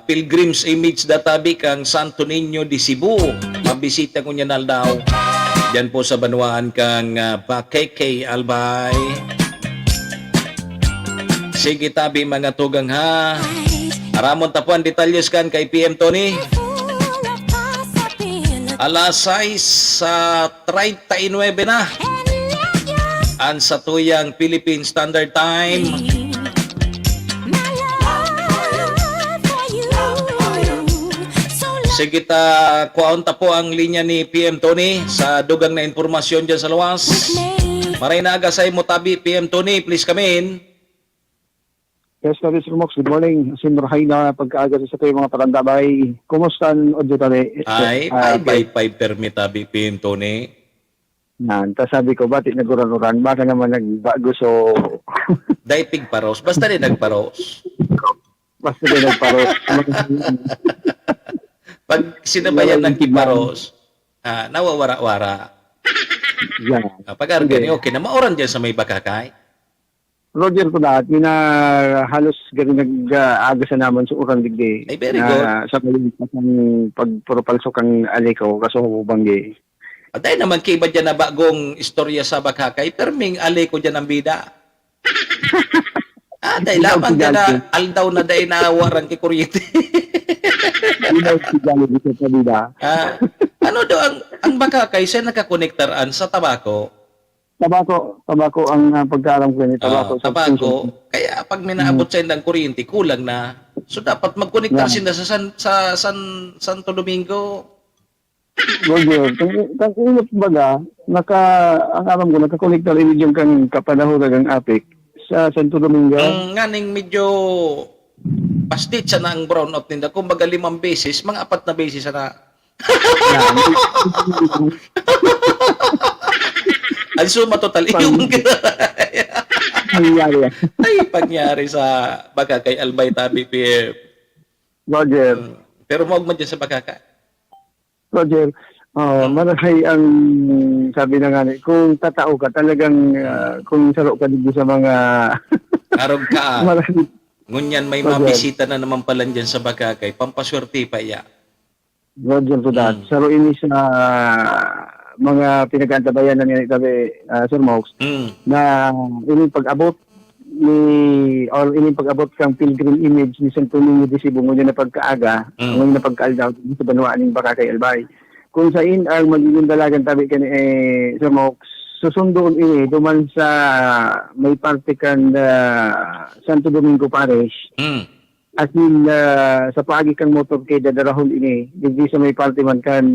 Pilgrims Image databi kang Santo Niño di Cebu. Mabisita ko niya daw. Diyan po sa Banuan kang Bakeke Albay. Sige tabi mga tugang ha. Aramon tapuan detalyes kan kay PM Tony. Alas 6 sa 39 na. An sa tuyang Philippine Standard Time. Sige ta, kuwaunta po ang linya ni PM Tony sa dugang na informasyon dyan sa luwas. Maray na agasay mo tabi, PM Tony, please come in. Yes, Mr. Mox, good morning. Sinurahay na pagkaaga sa kayo mga parandabay. Kumusta ang audio tali? Ay, by 5 permit abi pinto ni. Yan, sabi ko, ba't naguran-uran? Baka naman nagbago, so... Daipig paros. Basta rin nagparos. Basta din nagparo. Pag sinabayan ng kiparos, nawawara-wara. Yan. Pag argan, okay na. Maoran dyan sa may bakakay. Roger ko na, halos ganun nag-aga sa naman sa urang digdi. Ay, very good. Sa pagpropalsok ang aliko, kaso hubanggi. Dahil naman kay iba dyan na bagong istorya sa bakakay, perming ali ko dyan ang bida. Dahil lamang dyan na aldaw na dahil naawarang kikuryente. Ano daw ang bakakay siya nakakonektaraan sa tabako? Tabako ang pagkaalam ko ni tabako. Tabako. Kaya pag minaabot sa ng kuryente, kulang na. So dapat magkonektar sila sa Santo Domingo. Roger, kung inot baga, ang alam ko, nakakonektar rin yung kang kapanahogan ng APIC sa Santo Domingo. Ang nganing medyo pastit sa na ang brownout nila. Kung baga 5 beses, mga 4 na beses na. Suma total yung ay pangyari sa bakakay Albay Tabi PF. Roger. Pero mawag man dyan sa bakakay. Roger, marasay ang sabi na nga, kung tatao ka talagang kung saro ka dito sa mga Arog ka. marasay. Ngunyan may Roger. mabisita na naman pala dyan sa bakakay. Pampaswerte pa iya. Roger to that. Saro ini sa mga pinag-antabayan na niya itabi, Sir Mox, na ining pag-abot ining pag-abot kang pilgrim image ni Santo Niño de Cebu ngunyan na pagkaaga, ngunyan na pagkaaldaw sa Banwaan ng Bakakay Albay. Kung sa in ang magiging dalagan tabi ka ni Sir Mox, susundoon ini duman sa may parte kan Santo Domingo Parish. As in, sa paagi kang motorcade darahon ini, hindi sa may parte man kan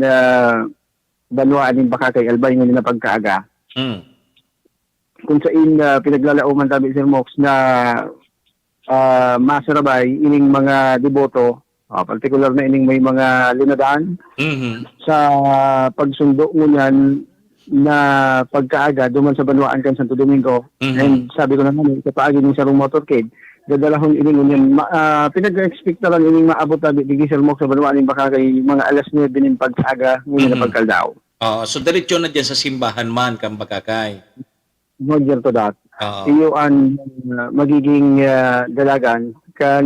Banwaan ng Bakakay Albay ngunyan na pagkaaga. Kung sa in pinaglalauman tabi Sir Mox na masarabay ining mga deboto, particular na ining may mga linadaan sa pagsundo ngunyan na pagkaaga duman sa Banwaan kan Santo Domingo. And sabi ko naman sa paagi ng sarong motorcade, dadalahon ining ngunyan pinag-expect na lang ining maabot tabi digi Sir Mox sa Banwaan ng Bakakay mga alas 9 ng pagkaaga ngunyan na pagkaldaw. So diretso na dyan sa simbahan man kang bakakay. Roger to that. Iyo ang magiging dalagan kan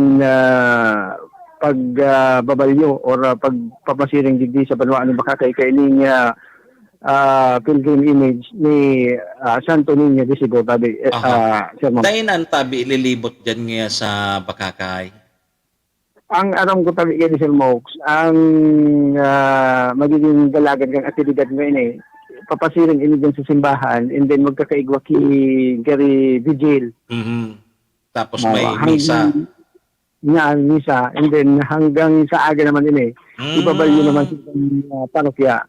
pagbabalyo or pagpapasiring digdi sa Banwaan ng Bakakay kay ining pilgrim image ni Santo Niño de Cebu tabi Sir Mox. Dahil ang tabi ililibot dyan nga sa bakakay. Ang aram ko tabi kay Sir Mox, ang magiging dalagan kang aktibidad ngayon papasiring ini dyan sa simbahan and then magkakaigwa ki Gary Vigil. Tapos may misa. Misa and then hanggang sa aga naman ini ibabalyo naman sa parokya.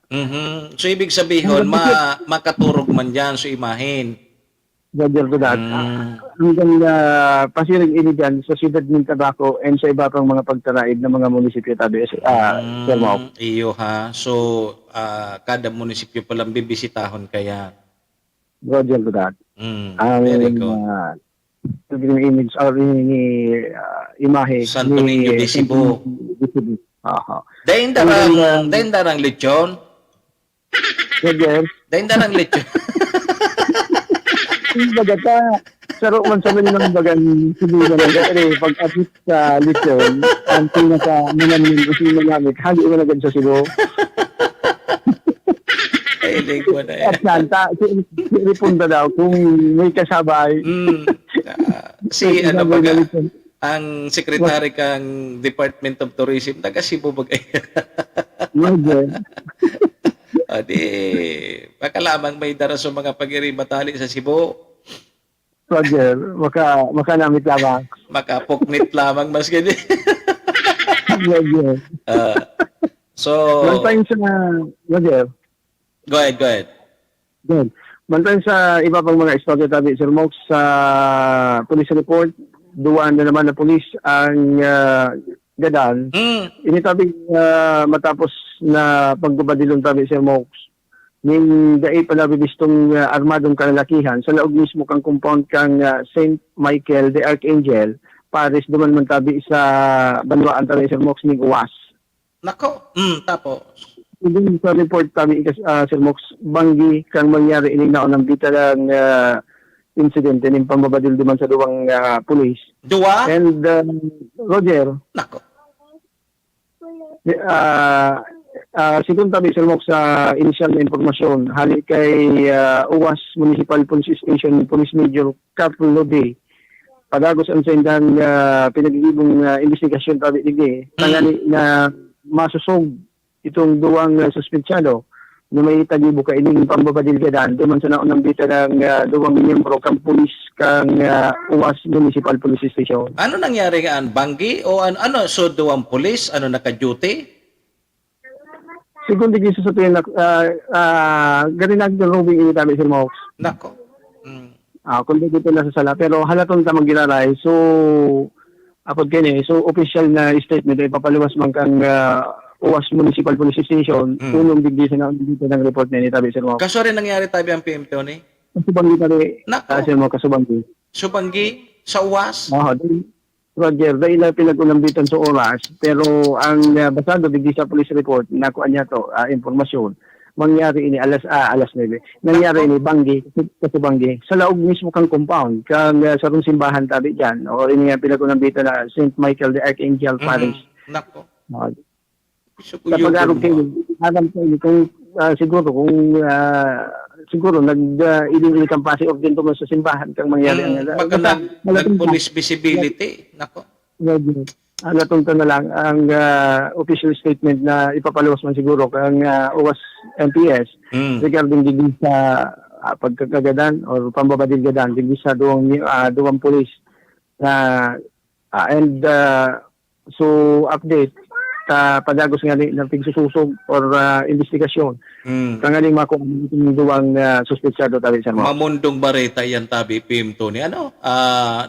So ibig sabihin makaturog man dyan sa imahin. Roger to that. Hanggang pasiring ini dyan sa siyudad ng Tabaco and sa iba pang mga pagtaraib ng mga munisipyo tabi Sir Mox. Iyo ha. So kada munisipyo palang bibisitahon kaya. Roger to that. Very good. Pilgrim image or imahe Santo Niño de Cebu. Dahin darang lechon. Roger. Dahin darang lechon. Bagata, saro man sa mga ng bagan sibulan ng kasi pag-abot sa lisyon, ang pinaka naman yung gusto namin, hali mo na sa Cebu. Ay, ko na yan. At nanta, ripunta daw kung may kasabay. Ano baga, ang sekretary kang Department of Tourism, taga Cebu bagay. Baka lamang may dara sa mga pag-iribatali sa Cebu. Roger, makanamit lamang. Makapuknit lamang mas ganyan. Roger. So, Mantayin sa, Roger. Go ahead. Good. Mantayin sa iba pang mga istorya tabi, Sir Mox, sa police report, duwan na naman na pulis ang gadan. Ini tabi matapos na pagbabadilon tabi Sir Mox. Ning dai pa nabi bistong armadong kalalakihan sa laog mismo kang compound kang St. Michael the Archangel pares duman man tabi sa banwaan tabi Sir Mox ning uwas. Nako. Tapos. Hindi sa report tabi Sir Mox banggi kang mangyari ini naon ng bita ng incident ning pambabadil duman sa duwang pulis. Duwa? And Roger, Nako. Sigun tabi Sir Mox sa initial na impormasyon hali kay Uwas Municipal Police Station Police Major Carl Lode padagos ang sendang pinag-iibong investigasyon tabi digdi tangani na masusog itong duwang suspensado na may tagibo ka ining pambabadil gadan duman sa naunang bita ng duwang miyembro kang pulis kang Uwas Municipal Police Station. Ano nangyari nga banggi o ano so duwang pulis ano naka-duty? Sigun digdi sa tuyan garinag ng roving ini tabi Sir Mox. Nako. Kung dito na sa sala pero halaton ta maggilalay so apod kini so official na statement ay papaluwas man kang Uwas Municipal Police Station unong digdi sa dito ng report ni tabi Sir Mox. Kaso rin nangyari tabi ang PMTO ni? Kasubanggi tabi Nako. Sir Mox kasubanggi. Subanggi sa uwas? Roger, dahil na pinag-ulambitan sa oras, pero ang basado digdi sa police report, nakuha niya to impormasyon, mangyari ini alas 9. Nangyari ini banggi, kasubanggi, sa laog mismo kang compound, kang sarong simbahan tabi dyan, o ini nga pinag-ulambitan na St. Michael the Archangel Parish. Nako. Sa pag-arog kayo, alam kayo kung siguro nag-iling kampasi of din tuman sa simbahan kang mangyari ang nag-police visibility. Nako. Alatong na lang ang official statement na ipapaluwas man siguro kang Uwas MPS regarding digdi sa pagkakagadan or pambabadil gadan digdi sa duwang pulis so update padagos nga ng pigsususog or investigasyon. Kangaling makuha ng duwang suspetsado tabi Sir Mox. Mamundong bareta yan tabi PMTO ni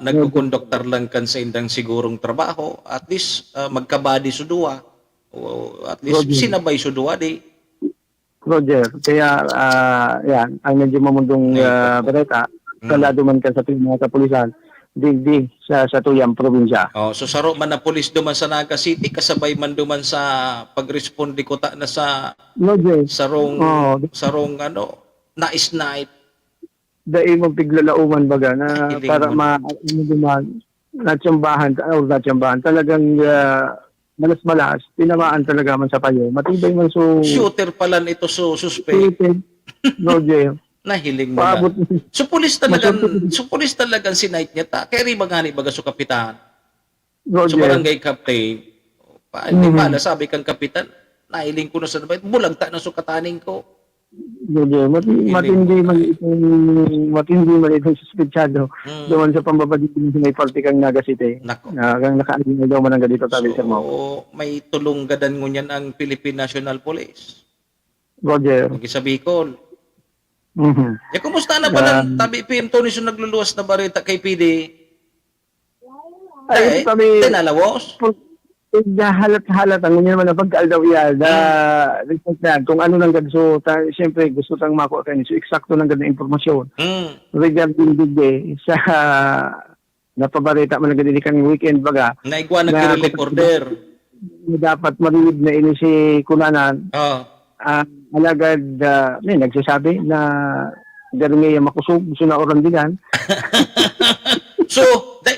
nagkukonduktor lang kan sa indang sigurong trabaho at least magkabadi sudua o at least sinabay sudua di. Roger, kaya yan ang medyo mamundong bareta kalado man ka sa mga kapulisan digdi sa tuyang probinsya. So saro man na pulis duman sa Naga City kasabay man duman sa pagresponde ko ta na sa sarong nais night. Dai mo piglalauman baga na para natsambahan talagang malas tinamaan talaga man sa payo. Matibay man shooter pala ito suspect. Roger. Nahiling mo na. So pulis talagang sinight niya ta. Kaya rin magani baga so kapitan. So barangay captain. Hindi pala sabi kang kapitan, nahiling ko na sa nabay. Bulag ta na so kataning ko. Matindi man itong suspetsado. Doon sa pambabadilin sa may party kang Naga City. Nako. Kang nakaaling daw man ang dito tabi Sir Mox. So may tulunggadan ngunyan ang Philippine National Police. Roger. Sa Bicol. Kumusta na ba ng tabi PMTO ni so nagluluwas na barita kay PD? Tinalawos? Halat ang ganyan naman na pagkaal iya kung ano nang gadso siyempre gusto tang makuha kayo so eksakto nang ganda informasyon regarding digde sa napabarita man nagdili kang weekend baga naigwa nag-relief order dapat marinig na ini si Kunanan alagad may nagsasabi na garmi makusog gusto na orandigan. So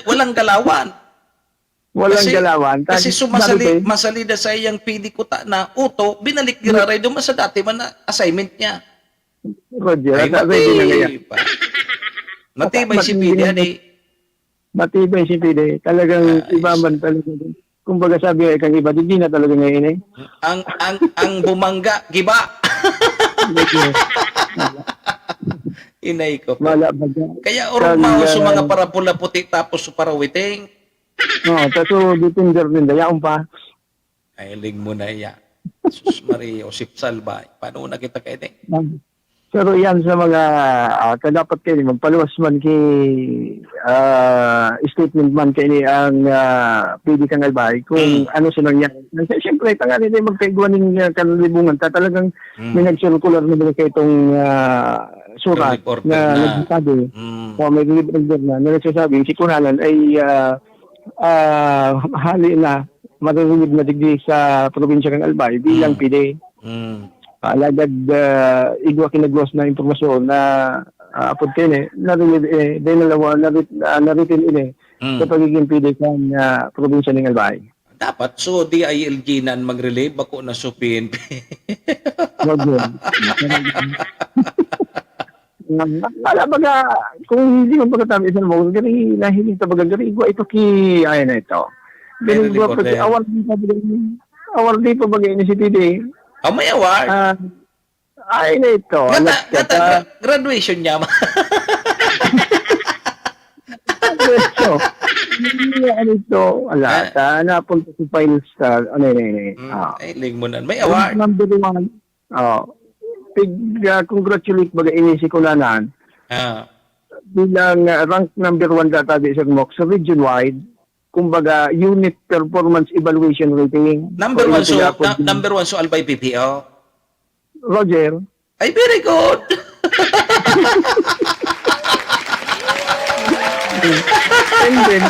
walang galawan. Kasi masalida sa iyang PD kuta na uto, binalik ni Raray duman sa dati man na assignment niya. Roger, matibay si PD, matibay si PD. Talagang iba man talaga. Kumbaga sabi ay kang iba, hindi na talaga ngayon Ang bumangga, giba. Inay ko. Kaya urmaw sa mga parapula puti tapos parawiting. Taso ditinder din dayaon pa. Ay ling mo na iya. Sus Maria, Osip Salva. Paano na kita kayo? Pero yan sa mga kadapat kayo magpaluwas man kay statement man kayo ang pwede kang albay kung ano sa nangyari. Siyempre, tangali na magkaiguan ng kanlibungan. Talagang may nag-circular na ba kayo itong surat Reporter na na. nagsasabi. O may reporter na nagsasabi si Kunalan ay hali na maririnig na digdi sa probinsya ng Albay bilang PD. Alagad igwa kinaglos na impormasyon na apod kini narinig naritin ini sa pagiging PD ng probinsya ng Albay. Dapat so DILG nan mag-relieve ako na so PNP. Wala baga, kung hindi mo pagkatami isang mo, gari nahiling sa baga, gari igwa ito ki, ay na ito. Gari igwa pa, award di pa baga ini si PD. Oh, may award. Ay na ito. Graduation niya. Ano ito? Wala. Napunta si Files sa, ano yun. Ay, ling mo na. May award. Number 1. Congratulate baga ini si Kunanan. Bilang rank number 1 database sa MOC sa region-wide, kumbaga unit performance evaluation rating. Number 1 so Albay PPO. Roger. Ay, very good. And then,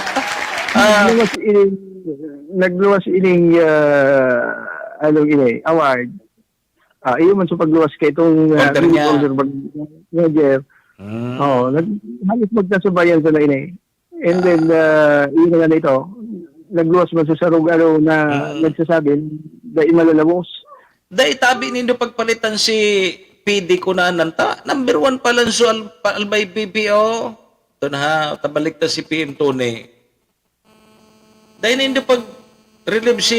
nagluwas ining award. Iyo man sa pagluwas kay itong Order niya. Roger. Halos magkasubayan sa na ini. And then, yun na ito, nagluwas man sa sarugalo na nagsasabi dahil malalabos. Dahil tabi nindo pagpalitan si PD Kunanan ta. Number 1 pa lang so Albay PPO. Ito na ha, tabalik ta si PM Tony. Dahil nindo pag-relieve si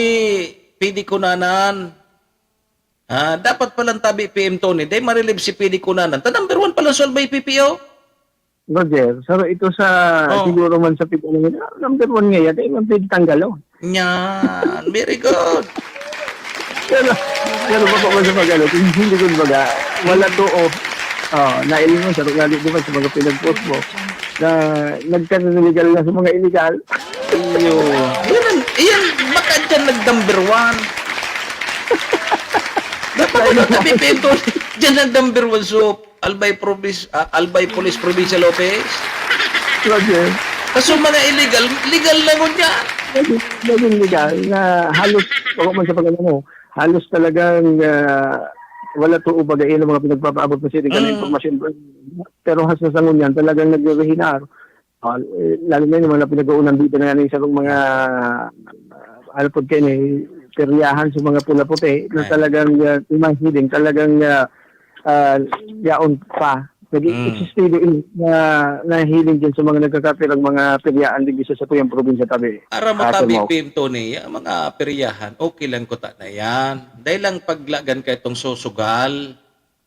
PD Kunanan. Dapat palang tabi PM Tony. Dahil ma-relieve si PD Kunanan. Ta number 1 pa lang so Albay PPO. Roger, so ito sa siguro man sa people number 1 ngayon, ay man pwede tanggalo. Yan, very good. Pero pa sa pag-ano, hindi ko baga, wala to nailing mo sa rugali, di ba, sa mga pinag-post mo, na nagka-illegal na sa mga illegal. Iyan, baka dyan nag-number 1. Dapat ko na napipito, dyan nag-number 1 so, Albay Police Provincial Office. Roger. Kaso mga legal na mo niya. Naging legal na halos, ako man sa pag-ano mo, halos talagang wala to ubagain ng mga pinagpapaabot na siya ng informasyon. Pero hasa sa ngunyan, talagang nagre-rehinar. Lalo na yung mga pinag-uunan dito na yan sa mga alpod kayo peryahan sa mga pula-puti na talagang imahiding, talagang yaon pa. Nag-existido na nahiling din sa mga nagkakapirang mga peryaan din sa tuyang probinsya tabi. Para matabi PM Tony, mga peryahan, okay lang ko ta na yan. Dahil lang paglagan ka itong susugal.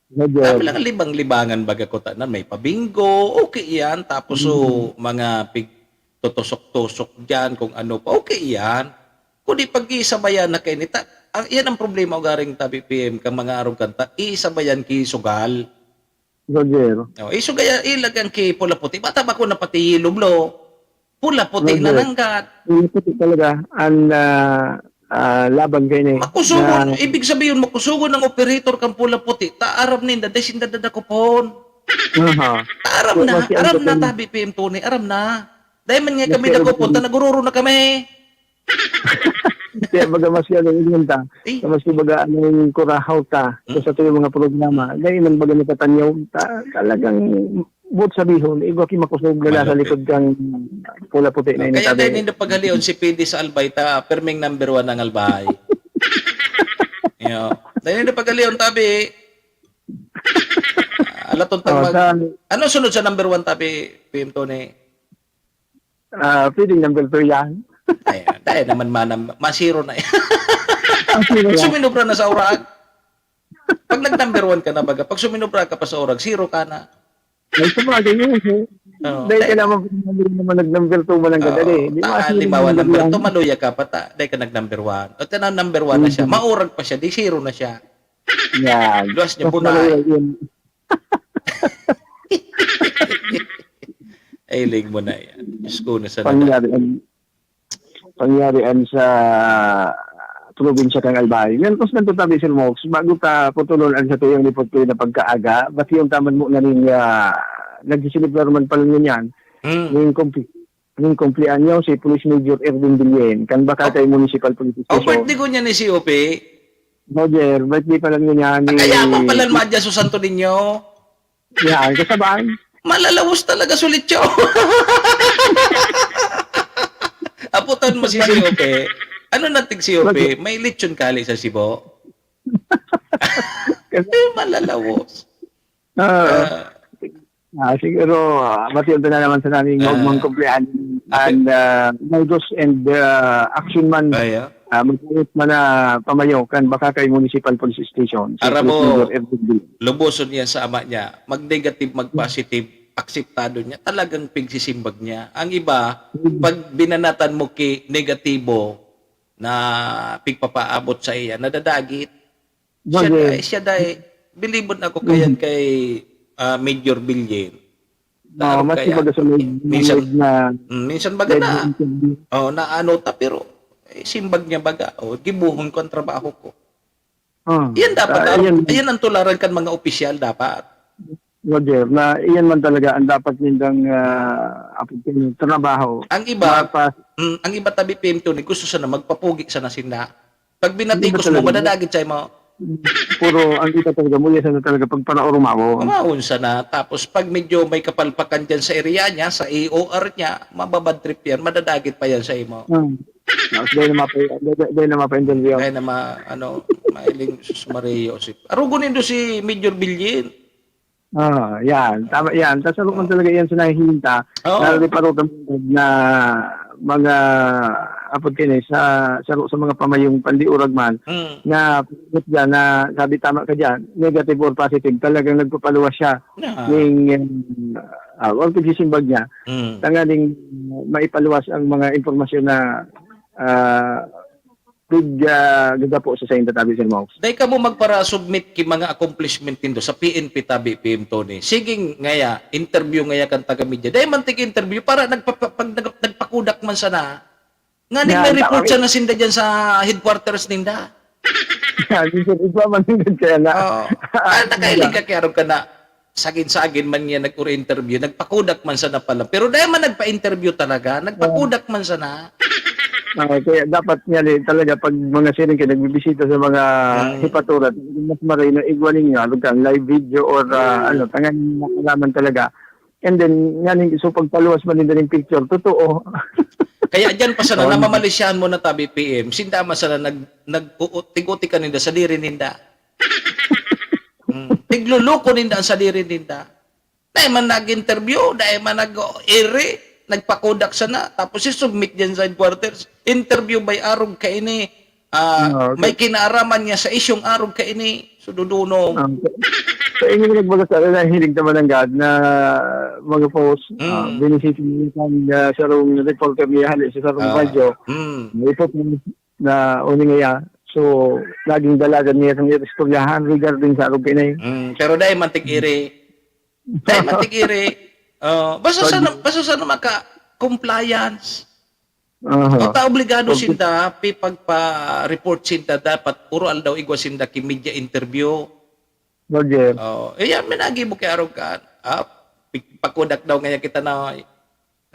Dami lang libang-libangan baga ko ta na may pabingo, okay yan. Tapos mga tutusok-tusok dyan, kung ano pa, okay yan. Kundi pag-isabayan na kayo nita, yan ang problema o garing tabi PM kang mga arong kanta, isabayan ki sugal. Roger. Isugaya ilagan ki pula puti. Bata ba ko na pati lublo? Pula puti na langgat. Pula puti talaga ang laban kayo ni. Makusugon. Ibig sabihin makusugon ng operator kang pula puti. Taarap ninda. Desin dadada ko pon. Taarap na. Aram na tabi PM Tony. Aram na. Dahil man nga kami nagpupunta. Nagururo na kami. Kaya baga mas yan ang inyong mas baga anong kurahaw ta sa ito yung mga programa dahil man baga natatanyaw talagang buot sabihon igo ki makusog na sa likod kang pula puti na kaya dahil hindi paghalion si PD sa Albay ta perming number 1 ng Albay. Dahil hindi paghalion tabi alaton ano sunod sa number 1 tabi PM Tony? Feeding number 3 yan. Dahil naman masiro na yan. Suminubra na sa urag. Pag nag-number 1 ka na baga, pag suminubra ka pa sa urag, 0 ka na. Ay, sa mga ganyan. Dahil ka naman nag-number 2 mo lang gadali. Limawan number 2, maluya ka pa ta. Dahil ka nag-number 1. At na number 1 na siya, maurag pa siya, di 0 na siya. Yan. Luwas niya punay. Ailing mo na yan. Diyos ko na sa pangyarian sa probinsya kang Albay. Yan kung saan tabi Sir Mox, bago ka putulonan sa tuyong lipot ko na pagkaaga, ba't yung taman mo na rin nagsisiliplar man pala nyo yan, yung kumplian nyo, si Police Major Erwin Bilyen, kan baka kay Municipal Police Oh, Station. birthday ko niya ni COP. Roger, birthday pa lang niya ni... Kaya pa pala madya sa Santo Niño. Yan, kasabay. Malalawos talaga sulit siya. Aputan mo si COP. Ano nating COP? May lechon kali sa Sibo. Malalawos. Siguro, matiyon na naman sa namin ng kumplian and Magos and action man magkakit man na pamayo kan baka kay Municipal Police Station. Ara mo, lubuson niya sa ama niya. Mag-negative, mag-positive, akseptado niya. Talagang pigsisimbag niya. Ang iba, pag binanatan mo ki negatibo na pigpapaabot sa iya, nadadagit. Siya dahil, bilibon ako kayan kay Major Bilyen. Mas ibaga sa minsan baga na. Na ano ta, pero simbag niya baga. Gibuhon ko ang trabaho ko. Yan dapat. Ayan ang tularan kan mga opisyal dapat. Roger, na iyan man talaga ang dapat nindang trabaho. Ang iba tabi PM2 ni gusto sana magpapugi sana sinda. Pag binatikos mo, madadagit sa'yo mo. Puro ang kita talaga muli sana talaga pag panaurumawo. Umahon sana. Tapos pag medyo may kapalpakan dyan sa area niya, sa AOR niya, mababad trip yan, madadagit pa yan sa imo. Dahil na mapa-interview. Dahil na mailing sus Mario. Arugunin do si Major Bilyen. Yan. Tama yan. Tasalok man talaga yan sa nahihinta. Lalo parutan na mga apod kini sa mga pamayong pandiurag man na dyan na sabi tama ka dyan, negative or positive, talagang nagpapaluwas siya ng or pagsisimbag niya. Tangaling maipaluwas ang mga informasyon na gagapo sa inyo tabi Sir Mox. Dahil ka mo magpara-submit ki mga accomplishment nindo sa PNP tabi PM Tony. Sige ngaya, interview ngaya kan taga-media. Dahil man interview para nagpakudak man sana. Nga may report siya na sinda dyan sa headquarters ninda. Iba man din kaya na. Nakailing ka kaya ka na sagin-sagin man niya nag-interview, nagpakudak man sana pala. Pero dahil man nagpa-interview talaga, nagpakudak man sana. Kaya dapat niya talaga pag mga siring kayo nagbibisita sa mga hipaturat, mas maray na igwanin nyo, live video or tangan nakalaman talaga. And then, so pagpaluwas man din yung picture, totoo. Kaya dyan pa sana, namamalisyahan mo na tabi PM, sindama sana nag-uti ka ninda sa diri ninda. Tigluluko ninda ang sa diri ninda. Dahil man nag-interview, dahil man nag-ere, nagpakodak sana, tapos i-submit dyan sa headquarters. Interview by arog ka ini. May kinaaraman niya sa isyong arog ka ini. Sududunong. So, ingin nagbaga sa na hiling naman ng God na mga post, binisiti niya sa rong reporter niya, sa rong radyo. Ipot na uning niya. So, laging dalagan niya sa istoryahan regarding sa arog ka ini. Pero dahil mantik-iri. Basta sana maka-compliance. Basta obligado sinda, pagpa-report sinda, dapat oral daw igwa sinda ki media interview. Roger. Yan, minagi mo kay arog ka. Pakudak daw ngayon kita na.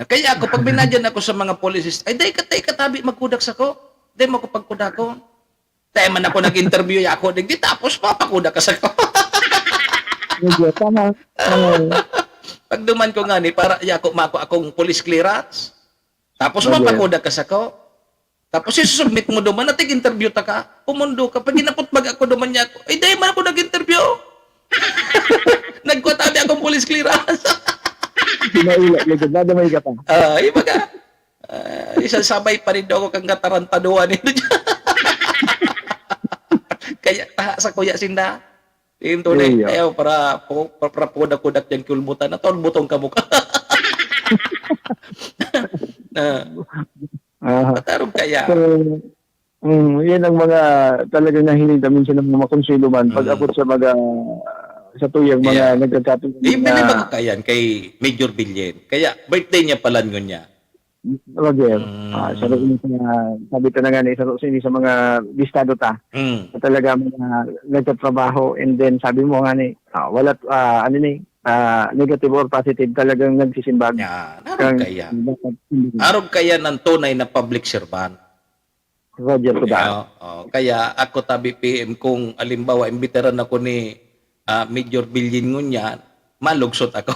Kaya ako, pag binadyan ako sa mga policies, ay dahi katabi magkudak sa ko. Dahi mo ko pagkudak ko. Dahi man ako nag-interview ako, di tapos papakudak ka sa ko. Roger, tama. Pag duman ko nga ni, para mako akong police clearance. Tapos mapakuda ka sa ko. Tapos isusubmit mo duman, natig-interview ta ka. Pumundo ka. Pag ginapot mag ako duman niya ako, ay dahil man ako nag-interview. Nagkwatabi akong police clearance. Nadamay ka pa. Iba ka. Isasabay pa rin daw ako kang katarantaduan nito dyan. Kaya taha sa kuya sinda. Yung tunay, ayaw, para kudak-kudak dyan kulbutan na tol, butong ka mukha. Patarong kaya. Yan ang mga talagang nahiling namin siya ng mga konsiluman pag abot sa mga sa tuyang Yeah. mga nagkakatulong Bili ba ka yan kay Major Bilyen? Kaya birthday niya pala ngun niya. Roger. Mm. Saro ini sa sabi ta na nga ni saro ini sa mga listado ta. Mm. Na talaga mga nagtatrabaho, and then sabi mo nga ni wala ano ni negative or positive, talagang nagsisimbag. Yeah, arog kaya ng tunay na public servant. Roger to that. Kaya ako tabi PM kung alimbawa imbitaran ako ni Major Bilyen ngun niya, malugsot ako.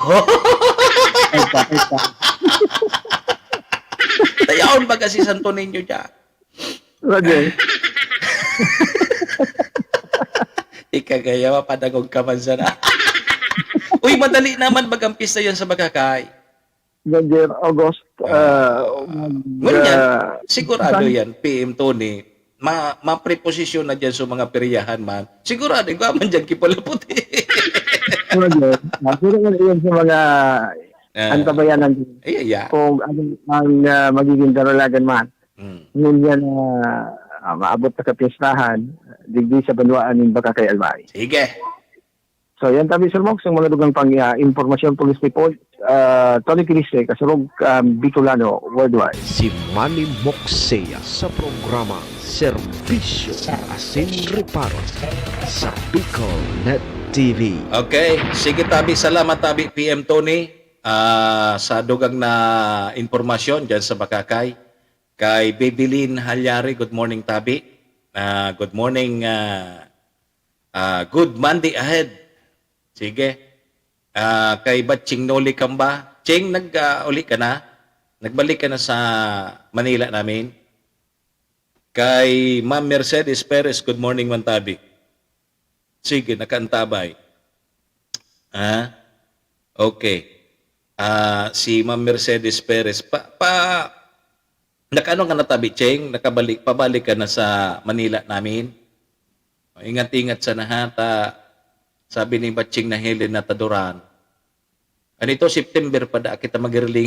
Tayaon ba kasi Santo Niño dyan? Roger. Ikagaya mapadagog ka man sana. Uy, madali naman magampis na yan sa Bagakay. Roger, August. Ngunyan, sigurado yan, PM Tony, ma-preposisyon na dyan sa mga peryahan man. Sigurado, ikaw man dyan kipalaputi. Roger. Siguro yan sa mga antabayanan. Kung ano ang magiging daralagan man. Ngunyan maabot na kapistahan, digdi sa banwaan ng Bagakay Albay. Sige. So yan tabi Sir Mox, ang mga dugang pang informasyon police report, Tony Criste, Kasurog Bicolano Worldwide. Si Manny Moxea sa programa Serbisyo Asin Reparo sa Bicol Net TV. Okay, sige tabi, salamat tabi PM Tony sa dugang na informasyon dyan sa Bagakay. Kay Babylin Halyari, good morning tabi. Good morning, good Monday ahead. Sige. Kay Batching Noli Kamba. Ching, uli ka na? Nagbalik ka na sa Manila namin? Kay Ma'am Mercedes Perez, good morning Mantabi. Sige, nakaantabay. Okay. Si Ma'am Mercedes Perez, nakano nga natabi, Cheng? Pabalik ka na sa Manila namin? Ingat-ingat sa nahat. Sabi ni Batching na Helen na Taduran. Anito, September pa da kita magirling.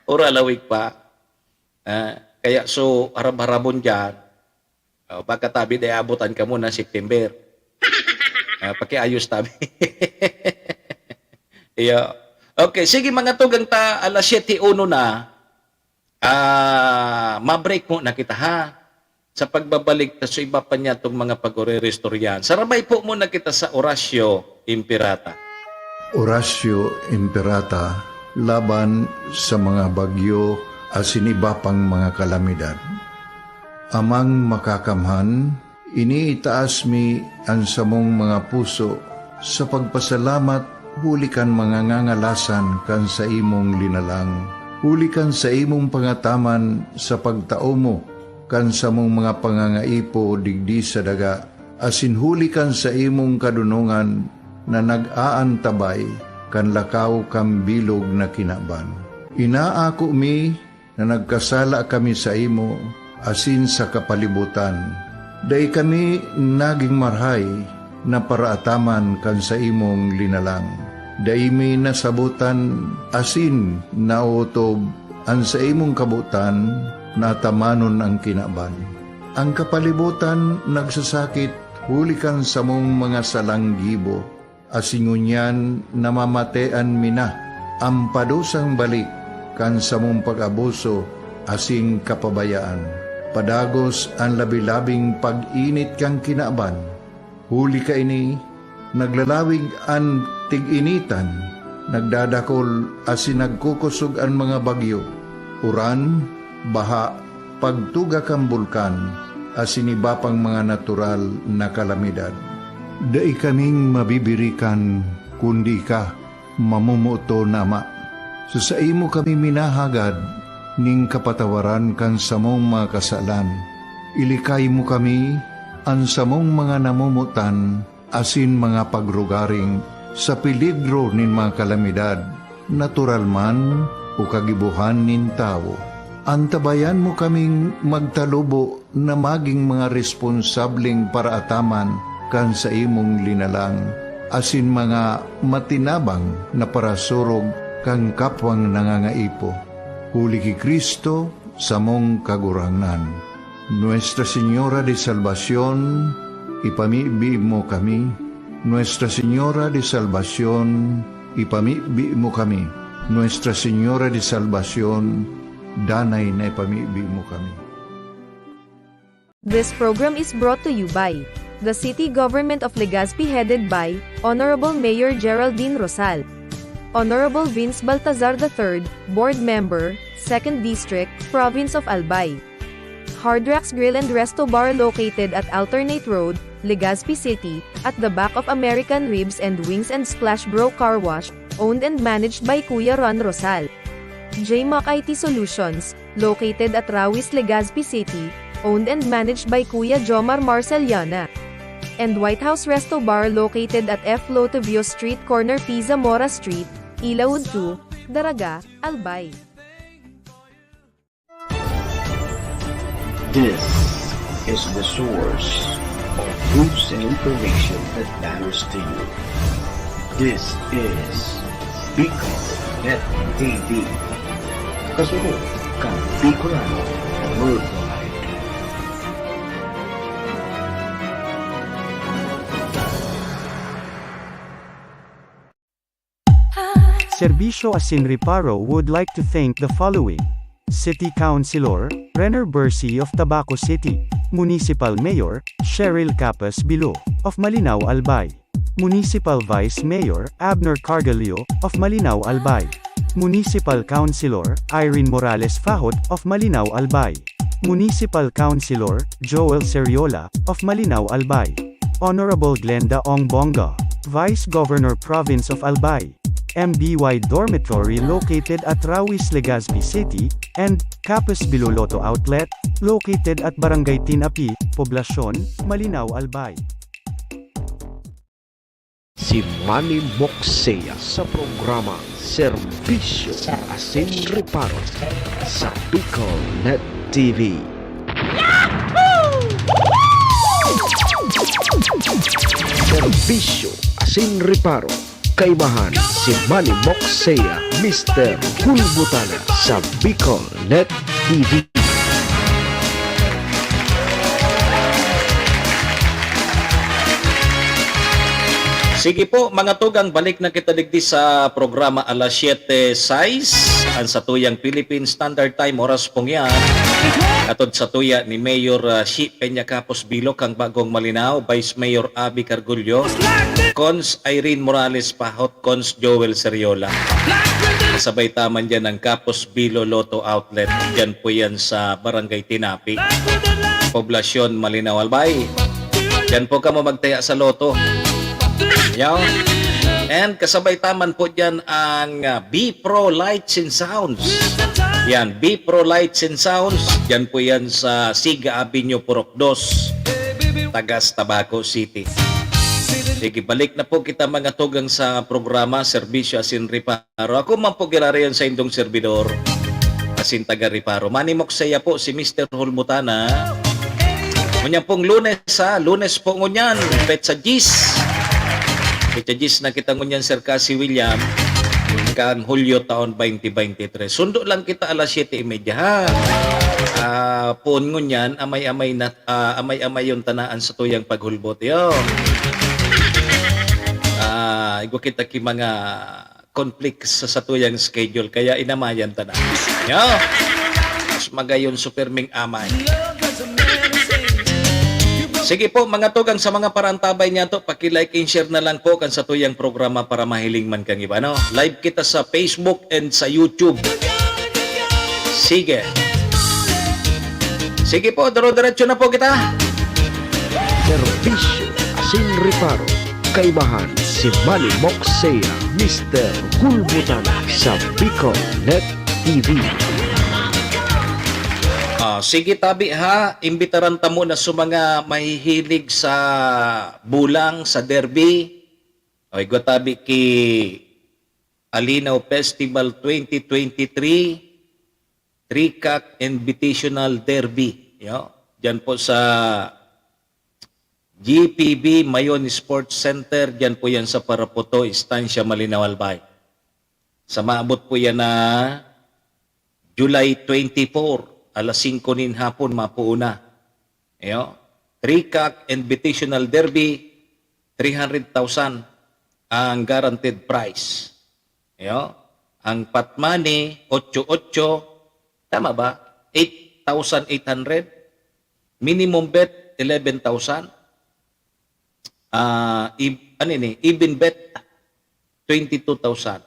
Ora lawig pa. Kaya so, harab-harabon dyan. Pagkatabi, abutan ka muna September. Pakiayos tabi. Yeah. Okay, sige mga tugang alas 7:01 na. Ma-break mo na kita ha. Sa pagbabalik ta sa iba pa niya itong mga pag-re-restoryan. Sarabay po muna kita sa Horacio Imperata. Horacio Imperata, laban sa mga bagyo asin iba pang mga kalamidad. Amang makakamhan, iniitaas mi ang samong mga puso sa pagpasalamat, hulikan mga ngangalasan kan sa imong linalang. Hulikan sa imong pangataman sa pagtao mo, kan sa mong mga pangangaipo digdi sa daga, asin hulikan sa imong kadunungan na nag-aantabay kan lakaw kam bilog na kinaban. Inaako mi na nagkasala kami sa imo, asin sa kapalibutan. Day kami naging marhay na paraataman kan sa imong linalang. Day mi nasabutan, asin nautob ang sa imong kabutan, natamanon ang kinaban. Ang kapalibutan nagsasakit, hulikan sa mong mga salanggibo, asingunyan namamatean mina, ang padusang balik, kan sa mong pag-abuso, asing kapabayaan. Padagos ang labi-labing pag-init kang kinaban, huli ka ini, naglalawig ang tig-initan, nagdadakol asin nagkukusog ang mga bagyo, uran, baha, pagtuga kang bulkan, asin iba pang mga natural na kalamidad. Dai kaming mabibirikan, kundi ka, mamumuto nama. So sa imo kami minahagad, ning kapatawaran kan samong mga kasalan. Ilikay mo kami, ang samong mga namumutan, asin mga pagrugaring, sa peligro nin mga kalamidad, natural man o kagibuhan nin tao. Antabayan mo kaming magtalubo na maging mga responsableng paraataman kan sa imong linalang, asin mga matinabang na parasurog kang kapwang nangangaipo. Huli ki Kristo sa mong kagurangnan. Nuestra Señora de Salvación, ipamibi mo kami, Nuestra Señora de Salvación, ipamibi mo kami. Nuestra Señora de Salvación, danay na ipamibi mo kami. This program is brought to you by the City Government of Legazpi headed by Honorable Mayor Geraldine Rosal, Honorable Vince Baltazar III, Board Member, 2nd District, Province of Albay. Hardrax Grill and Resto Bar located at Alternate Road, Legazpi City, at the back of American Ribs and Wings and Splash Bro Car Wash, owned and managed by Kuya Ron Rosal. JMAC IT Solutions, located at Rawis, Legazpi City, owned and managed by Kuya Jomar Marceliana. And White House Resto Bar located at F. Lotavio Street Corner Pisa Mora Street, Ilaud 2, Daraga, Albay. This is the source of news and information that matters to you. This is Bicol Net TV. Kasunod kang Bicolano Worldwide. Serbisyo Asin Reparo would like to thank the following: City Councilor, Renner Bersi of Tabaco City, Municipal Mayor, Cheryl Capas Bilo, of Malinaw Albay, Municipal Vice Mayor, Abner Cargalio, of Malinaw Albay, Municipal Councilor, Irene Morales Fahot, of Malinaw Albay, Municipal Councilor, Joel Seriola, of Malinaw Albay, Honorable Glenda Ong Bonga, Vice Governor Province of Albay, MBY Dormitory located at Rawis, Legazpi City, and Capas Biloloto Outlet, located at Barangay Tinapi, Poblasyon, Malinaw, Albay. Si Manny Moxea sa programa Serbisyo Asin Reparo sa Bicol Net TV. Serbisyo Asin Reparo, kaibahan si Manny Moxea, Mr. Hulbutana sa Bicol Net TV. Sige po, mga tugang, balik na kita digdi sa programa alas 7:06 ang sa tuyang Philippine Standard Time, oras pong yan. Atod sa tuya ni Mayor Shi Peña Capos Bilo kang Bagong Malinaw, Vice Mayor Abby Cargullo, Cons Irene Morales Pahot, Cons Joel Seriola. Kasabay taman dyan ang Capos Bilo Lotto Outlet. Dyan po yan sa Barangay Tinapi, Poblasyon, Malinaw, Albay. Dyan po ka mo magtaya sa loto. Yaw. And kasabay taman po dyan ang B-Pro Lights and Sounds. Yan, B-Pro Lights and Sounds. Dyan po yan sa Siga Avenue, Purok 2, Tagas, Tabaco City. Sige, balik na po kita mga tugang sa programa Serbisyo Asin Reparo. Ako man po girariyan sa indong servidor Asin Taga Reparo. Manny Moxea po si Mr. Hulmutana. Ngunyan pong lunes po ngunyan, Petsa Gis. Petsa Gis na kita ngunyan Sir Cassie William, kang Hulyo taon 2023. Sundo lang kita alas 7:30 ha. Pon ngunyan, amay-amay yung tanaan sa tuyang paghulbot yo. Igo kita ki mga conflicts sa tuyang schedule, kaya inamayan tanan. Yo. Mas magayon superming amay. Sige po mga tugang, sa mga parantabay niya to, paki-like and share na lang po kan sa tuyang programa para mahiling man kang iba, no? Live kita sa Facebook and sa YouTube. Sige. Sige po, daro-diretso na po kita. Serbisyo Asin Reparo, kaibahan si Manny Moxea, Mr. Hulbutana sa Bicol Net TV. Sige tabi ha, imbitaran ta muna sa mga mahihilig sa bulang, sa derby. O tabi ki Alinaw Festival 2023 Tricak Invitational Derby. Yo, diyan po sa GPB Mayon Sports Center, diyan po yan sa Parapoto, Estancia, Malinaw, Albay. Sa maabot po yan na July 24. Alas 5 nin hapon, mapuuna. Tricak Invitational Derby, 300,000 ang guaranteed price. Yo, ang pot money 88, tama ba? 8,800. Minimum bet 11,000. Even bet 22,000.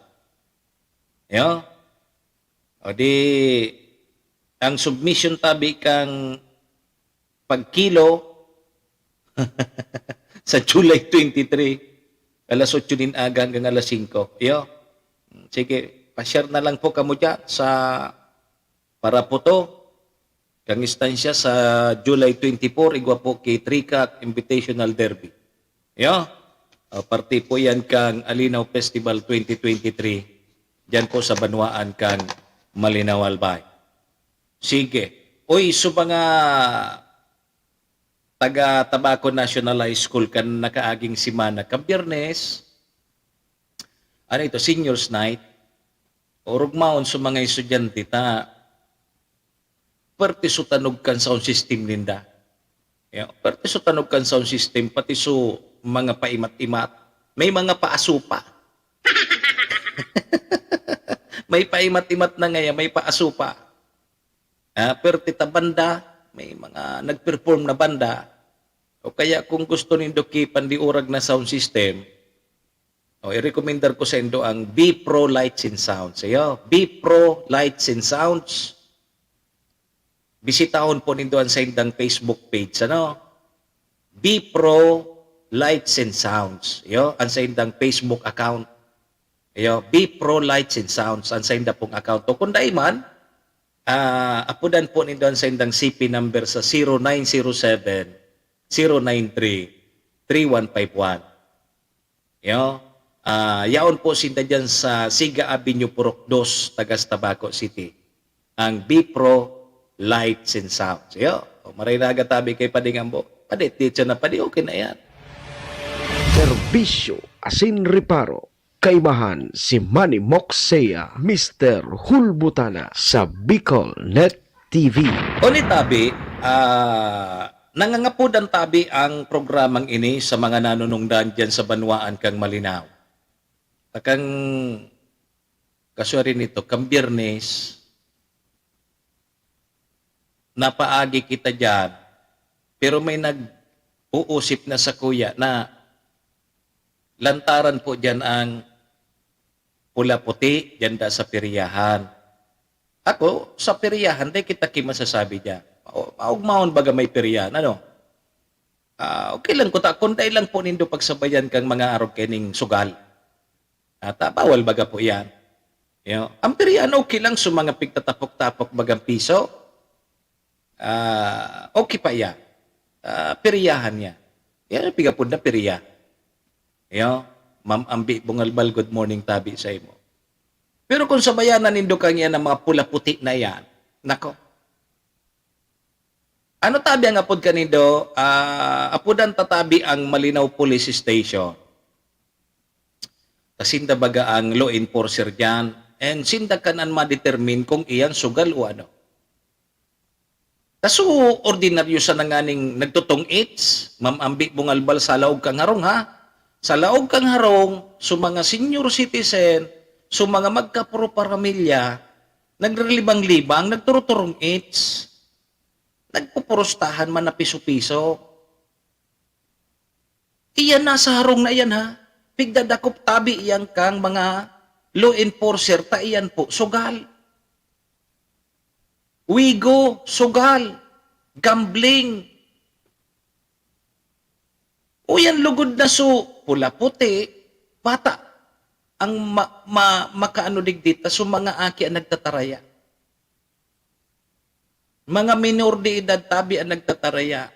Yo. O di ang submission tabi kang pagkilo sa July 23, alas 8 din aga hanggang alas 5. Yo. Sige, pa-share na lang po kamo dyan sa para po to. Kang istansya sa July 24, igwa po kay Tricat Invitational Derby. Yo. Party po yan kang Alinaw Festival 2023. Diyan po sa Banwaan kang Malinaw Albay. Sige. Uy, so mga taga Tabaco National High School kan nakaaging simana ka Biyernes. Ano ito? Seniors Night. O rugmaon sa mga estudyante ta perti so tanog kan sound system linda. Perti so tanog kan sound system pati so mga paimat-imat. May mga paasupa. May paimat-imat na ngayon, may paasupa. Perti ta banda, may mga nag-perform na banda. O kaya kung gusto nindo kipan di urag na sound system, i-recommendar ko sa indo ang B Pro Lights and Sounds. B Pro Lights and Sounds. Bisitahon po nindo ang sa indang Facebook page. B Pro Lights and Sounds. Ang sa indang Facebook account. B Pro Lights and Sounds. Ang sa indang pong account. O kung daiman, apudan po nindo ang sa indang CP number sa 0907-093-3151. Yaon po sinta dyan sa Siga Avenue, Purok 2, Tagas Tabaco City. Ang B Pro Lights and Sounds. Maray na agatabi kay Padingambo. Padit na padi, okay na yan. Serbisyo asin reparo. Kaibahan si Manny Moxea, Mr. Hulbutana sa Bicol Net TV. Oni tabi, nangangapod ang tabi ang programang ini sa mga nanunungdan dyan sa Banwaan kang Malinaw. Takang kaswari nito, kang Biyernes, napaagi kita dyan, pero may nag-uusip na sa kuya na lantaran po dyan ang pula-puti dyan da sa peryahan. Ako, sa peryahan, di kita masasabi dyan. Maugmaon baga may peryahan, okay lang ko ta, kunday lang po nindo pagsabayan kang mga arog kening sugal. Bawal baga po yan. Ang peryahan, okay lang sa mga pigtatapok-tapok bagang piso. Okay pa yan. Peryahan niya. Yan ang pigapod na perya. Ma'am Ambi Bungalbal, good morning tabi sa imo. Pero kung sabayanan nindo kang yan ng mga pula-puti na yan, nako. Ano tabi ang apod kanindo? Apodan tatabi ang Malinaw Police Station. Kasinda baga ang law enforcer dyan. And sinda kanan ma-determine kung iyan sugal o ano. Kaso ordinaryo sa nanganing nagtutong its, Ma'am Ambi Bungalbal sa laog kang harong ha. Sa laog kang harong, sa mga senior citizen, sa mga magkapuro paramilya, nagrelibang-libang, nagturuturong its, nagpupurustahan man na piso-piso. Iyan na sa harong na iyan ha. Pigdadakop tabi iyan kang mga law enforcer, ta iyan po, sugal. Wigo, sugal, gambling. O yan lugod na so, pula-puti, bata, ang makaano digdita, so mga aki ang nagtataraya. Mga minor de edad tabi ang nagtataraya.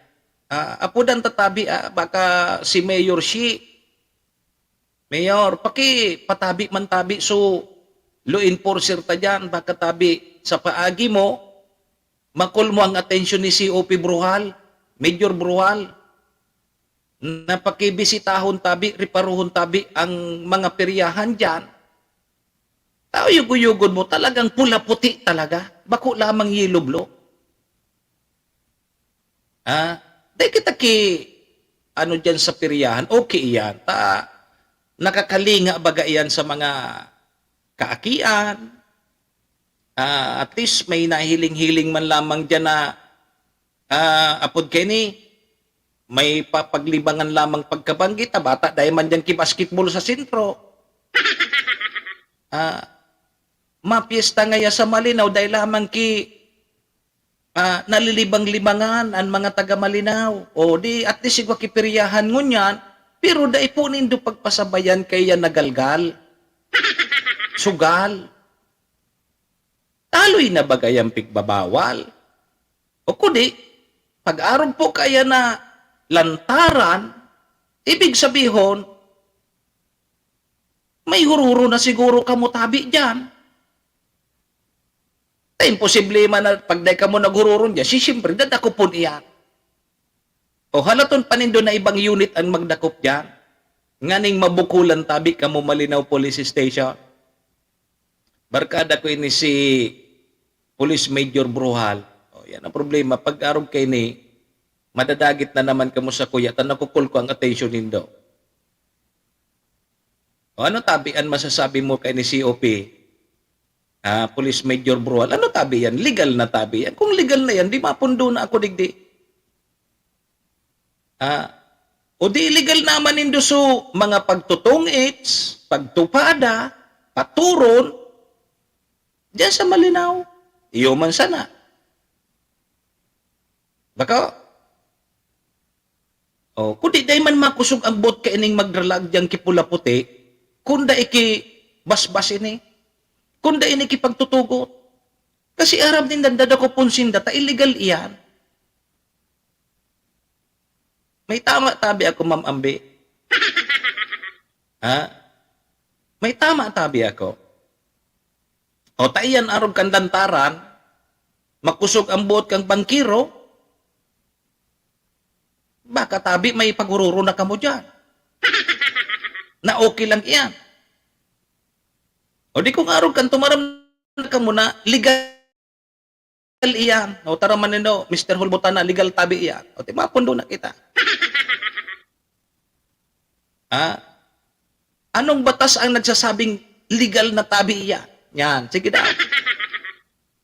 Apudan tatabi, baka si Mayor Shi, Mayor, patabi man tabi, so law enforcer ta dyan, baka tabi sa paagi mo, makul mo ang atensyon ni COP Bruhal, Major Bruhal, napakibisitahon tabi, riparuhon tabi ang mga peryahan dyan. Tao yugod mo, talagang pula-puti talaga. Bako lamang yilublo. Dahil kita ano dyan sa piryahan, okay yan. Nakakalinga baga yan sa mga kaakian. At least may nahiling-hiling man lamang dyan na apod kini, may papaglibangan lamang pagkabanggit. Bata, dahil man dyan ki-basketball sa sentro. Mapiesta ngaya sa Malinaw dahil lamang nalilibang-libangan ang mga taga Malinaw. O di at least sigwa kipiryahan ngunyan, pero dahil po nindo pagpasabayan kaya nagalgal. Sugal. Taloy na bagayang pigbabawal. O kundi, pag-arog po kaya na lantaran, ibig sabihin, may hururo na siguro kamutabi dyan. Imposible man na pagday ka mo naghururon dyan, siyempre, dadakupon iyan. O halaton panindo na ibang unit ang magdakop dyan. Nganing mabukulan tabi ka mo Malinaw Police Station. Barkada ko ini si Police Major Bruhal. O yan ang problema. Pag-arog kay ni, madadagit na naman ka mo sa kuya, tanakukul ko ang attention nindo. O ano tabian masasabi mo kay ni COP? Police Major Bruhal, ano tabi yan? Legal na tabi yan. Kung legal na yan, di mapundo na ako digdi. O di illegal naman nindo so mga pagtutungits, pagtupada, paturon, diyan sa Malinaw. Iyo man sana. Baka, kundi day man makusog ang bot ka ining magdralag diyang kipula puti, kunda iki basbas ini, kunda ini kipagtutugot. Kasi aram din dadako punsin data, illegal iyan. May tama tabi ako, Ma'am Ambi. May tama tabi ako. O taiyan arog kang lantaran, makusog ang buot kang bangkiro, baka tabi may pagururo na kamo dyan. Na okay lang iyan. O di kung arog kang tumaram na kamo na, legal iyan. O tara man nino, Mr. Hulbutana, legal tabi iyan. O di mapundo na kita. Anong batas ang nagsasabing legal na tabi iyan? Yan, sige daw.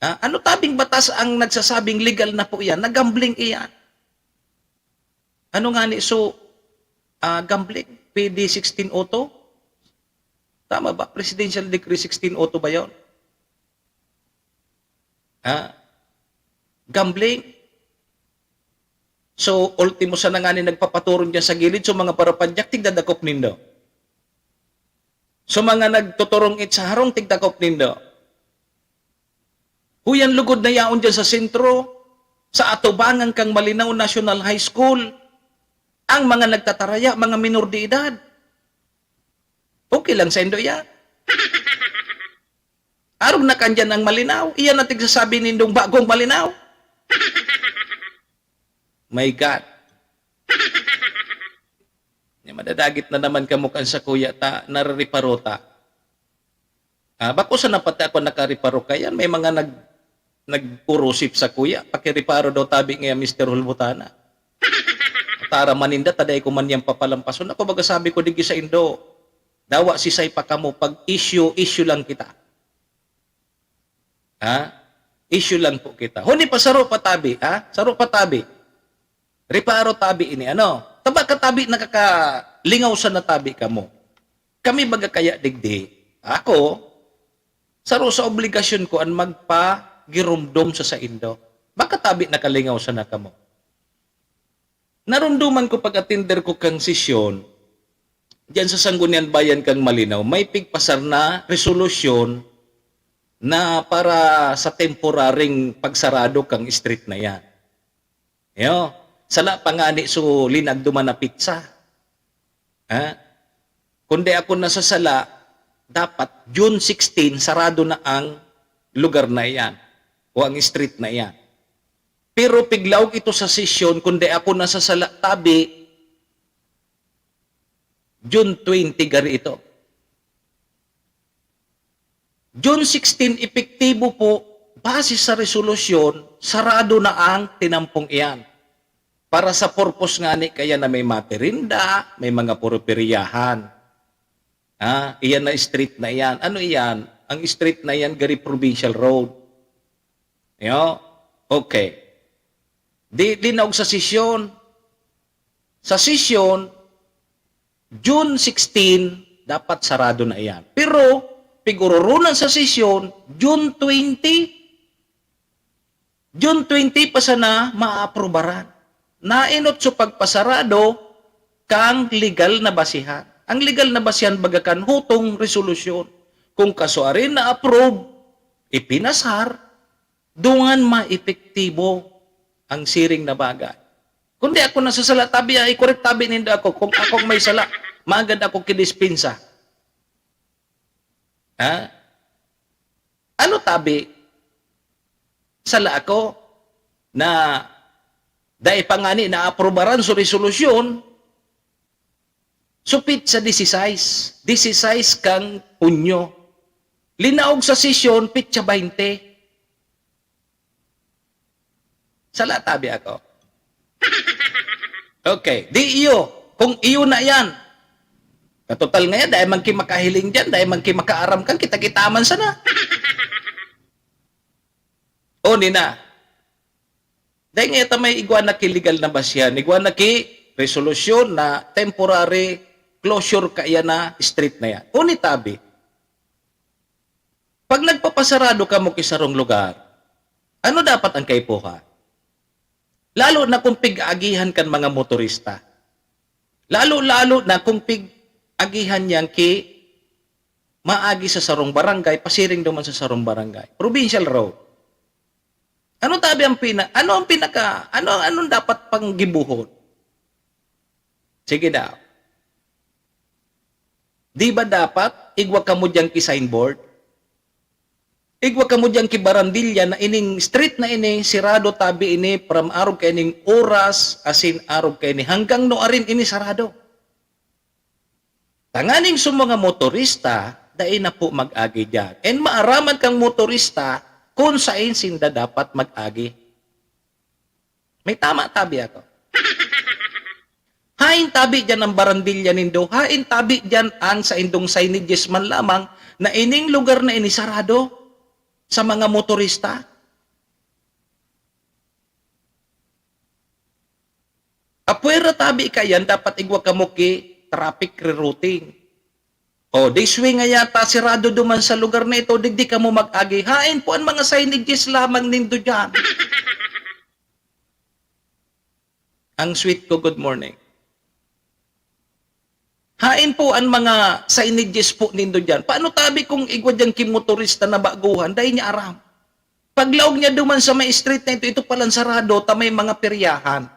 Ano tabing batas ang nagsasabing legal na po iyan? Nagambling iyan. Ano nga ni so gambling? PD 1602? Tama ba? Presidential Decree 1602 ba yun? Gambling? So, ultimo sa nangani nagpapaturon dyan sa gilid, so mga parapadyak, tigdadakop nindo. So, mga nagtuturong sa harong, tigdakop nindo. Huyan lugod na yaon dyan sa sentro, sa atubangan kang Malinaw National High School, ang mga nagtataraya, mga minor de edad. Okay lang sa indo yan. Arog na kandyan ang Malinaw, iyan natin sasabi nindong bagong Malinaw. My God. Madadagit na naman kamukan sa kuya ta, narariparota. Bako sa napati ako nakariparo kayan, may mga nagpurusip sa kuya, pakiriparo daw tabi ngayon Mr. Hulbutana. Tara maninda, taday ko man yung papalampason. Ako baga sabi ko digi sa Indo, dawa si say pa kamo, pag issue lang kita. Issue lang po kita. Huni pa saro pa tabi, saro pa tabi. Riparo tabi ini, ano? Taba ka tabi nakakalingaw sa natabi ka mo. Kami baga kaya digdi. Ako, saro sa obligasyon ko ang magpa-girumdom sa Indo. Baka tabi nakalingaw sa naka mo. Narumduman ko pag-attender ko kang sesyon, diyan sa Sangguniang Bayan kang Malinaw, may pigpasar na resolusyon na para sa temporaring pagsarado kang street na yan. Yo, sala pangani so linagduman na pizza. Kundi ako nasasala, dapat June 16 sarado na ang lugar na yan o ang street na yan. Pero piglaw ito sa sesyon, kundi ako nasasala tabi, June 20 gari ito. June 16, epektibo po, base sa resolusyon, sarado na ang tinampong iyan. Para sa purpose nga ni kaya na may materinda, may mga puruperiyahan. Iyan na street na iyan. Ano iyan? Ang street na iyan, Gari Provincial Road. Okay. Linaog sa sesyon. Sa sesyon, June 16, dapat sarado na iyan. Pero, pigururunan sa sesyon, June 20 pa sana maaprubaran. Nainot sa pagpasarado kang legal na basihan. Ang legal na basihan bagakan hutong resolusyon. Kung kasuarin na approve, ipinasar, dungan maepektibo ang siring na bagay. Kundi ako nasasala, tabi ay correct tabi nindo ako. Kung akong may sala, maagad ako kidispensa. Ano tabi? Sala ako na dahil pangani na aprobaran sa resolusyon, supit sa 16 kang punyo. Linaog sa sesyon, pitsa 20. Sala tabi ako. Okay, di iyo. Kung iyo na yan, katotal ngayon, dahil man makahiling dyan, dahil man makaaram kang, kita-kitaman sana. O, nina. Dahil ngayon may iguan na legal na basyan, iguan na resolusyon na temporary closure kaya na street na yan. O, ni tabi. Pag nagpapasarado ka mo kisarong lugar, ano dapat ang kaipuhan? Lalo na kung pig-agihan kan mga motorista. Lalo na kung pig-agihan yan maagi sa sarong barangay, pasiring duman sa sarong barangay. Provincial road. Ano tabi ang anong dapat panggibuhon? Sige daw. Di ba dapat igwa ka mo dyan signboard? Igwa ka mo dyan barandilya na ining street na ini, sirado tabi ini, from arog ka ining oras, asin arog ka ini, hanggang no arin ini sarado. Tanganing sa mga motorista, dahil na po mag-agi dyan. And maaraman kang motorista, kung saan sinda dapat mag-agi. May tama tabi ako. Hain tabi dyan ang barandilya nindo, hain tabi dyan ang sa indong signages man lamang, na ining lugar na ini sarado sa mga motorista. Apwera tabi kayan, dapat igwa ka mo traffic rerouting. O, this way nga yata, sirado duman sa lugar na ito, digdi ka mo mag-agi. Hain po ang mga signages lamang nindo dyan. Ang sweet ko, good morning. Hain po ang mga signages po nindo dyan. Paano tabi kung igwa dyan kimotorista na baguhan? Dahil niya aram. Paglaog niya duman sa may street na ito palang sarado, tamay mga peryahan.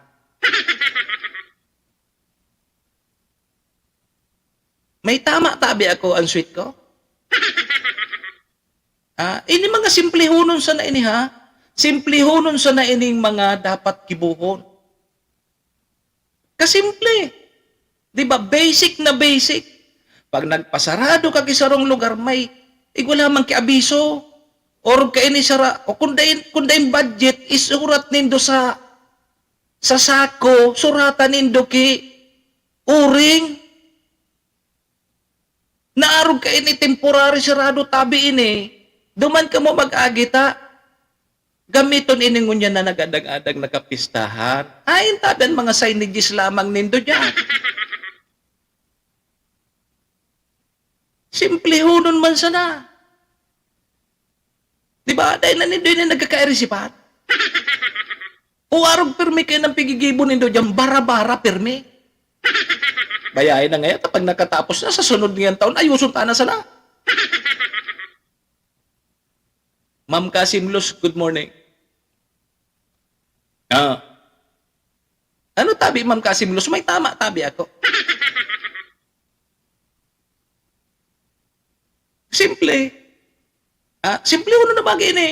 May tama tabi ako, ang sweet ko? Ini mga simplihunon sa na ini ha? Simplihunon sa na ining mga dapat kibuhon. Kasimple. Diba? Basic na basic. Pag nagpasarado ka kisarong lugar, may igwala man kiabiso. Or ka ini sara. O kung dahin budget, isurat nindo sa sako, suratan nindo uring. Naarog ka ini temporary sarado tabi ini. Duman ka mo mag-agita. Gamiton ini ngunya na nagadag-adag nakapistahan. Ayin tabi mga signages lamang nindo dyan. Simple hunon man sana. Diba? Dahil na nindo yun nagkakairisipat. O arog permi kayo ng pigigibo nindo dyan, bara-bara permi. Bayahin na ngayon, pag nakatapos na sa sunod ngayong taon, ayusun ta na sana. Ma'am Kasimlos, good morning. Ano tabi, Ma'am Kasimlos? May tama tabi ako. Simple. Simple uno na bagay ni.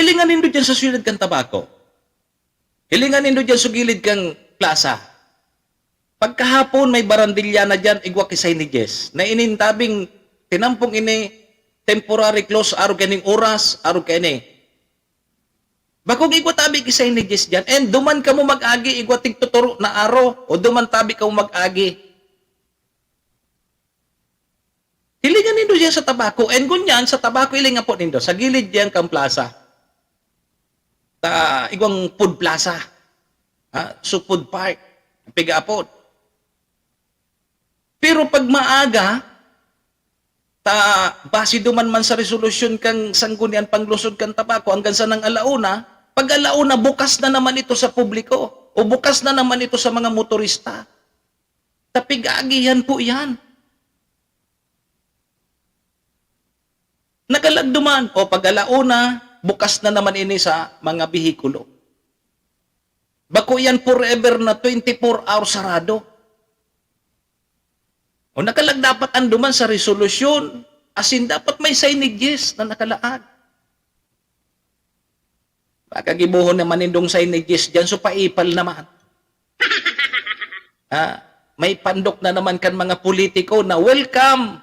Ilingan nindo dyan sa sugilid kang tabako. Ilingan nindo dyan sa gilid kang plaza. Pagkahapon may barandilya na dyan, igwa kisay ni Jess. Na inintabing tinampong ini temporary close, araw kaning oras, araw kani. Bakong igwa tabi kisay ni Jess dyan. And duman ka mo mag-agi, igwa tigtuturo na aro. O duman tabi ka mo mag-agi. Hilingan nindo dyan sa tabako. And kunyan, sa tabako ilingan po nindo. Sa gilid dyan kang plaza. Igwang food plaza. So food park. Piga-apod. Pero pag maaga, base duman man sa resolusyon kang sanggunian panglusod kang tabako hanggang sa nang alauna, pag alauna bukas na naman ito sa publiko o bukas na naman ito sa mga motorista. Tapig-agihan po yan. Nagalagduman o pag alauna, bukas na naman ini sa mga bihikulo. Bako yan forever na 24 hours sarado. O nakalag dapat anduman sa resolusyon, asin dapat may signages na nakalaag. Baka gibuhon naman indong signages dyan, so paipal naman. May pandok na naman kan mga politiko na welcome,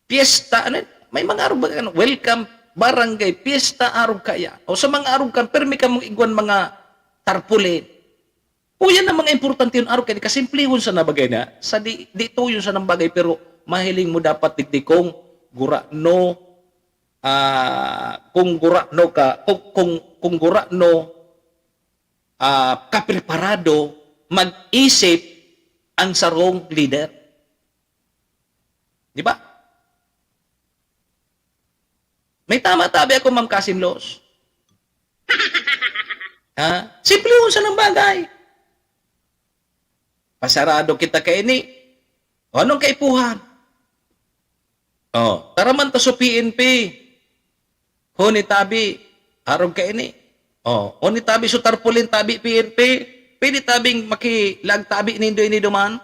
fiesta, may mga arog ba, welcome, barangay, fiesta, arog kaya. O sa mga arog kan, permi ka mong igwan mga tarpulin. O yan ang mga importante yung araw kaya kasimplihon sa nabagay na sa dito yun sa nabagay pero mahiling mo dapat digdikong gurano kung gurano ka kung gurano kapreparado mag-isip ang sarong leader. Di ba? May tama-tabi ako, Ma'am Kasimlos. Simplihon sa nabagay. Pasarado kita kay ini. O anong kaipuhan? Tara man ta sa PNP. Huni tabi, arog kay ini. Huni tabi sa tarpulin tabi PNP. Pwede tabing makilag tabi nindo ini duman.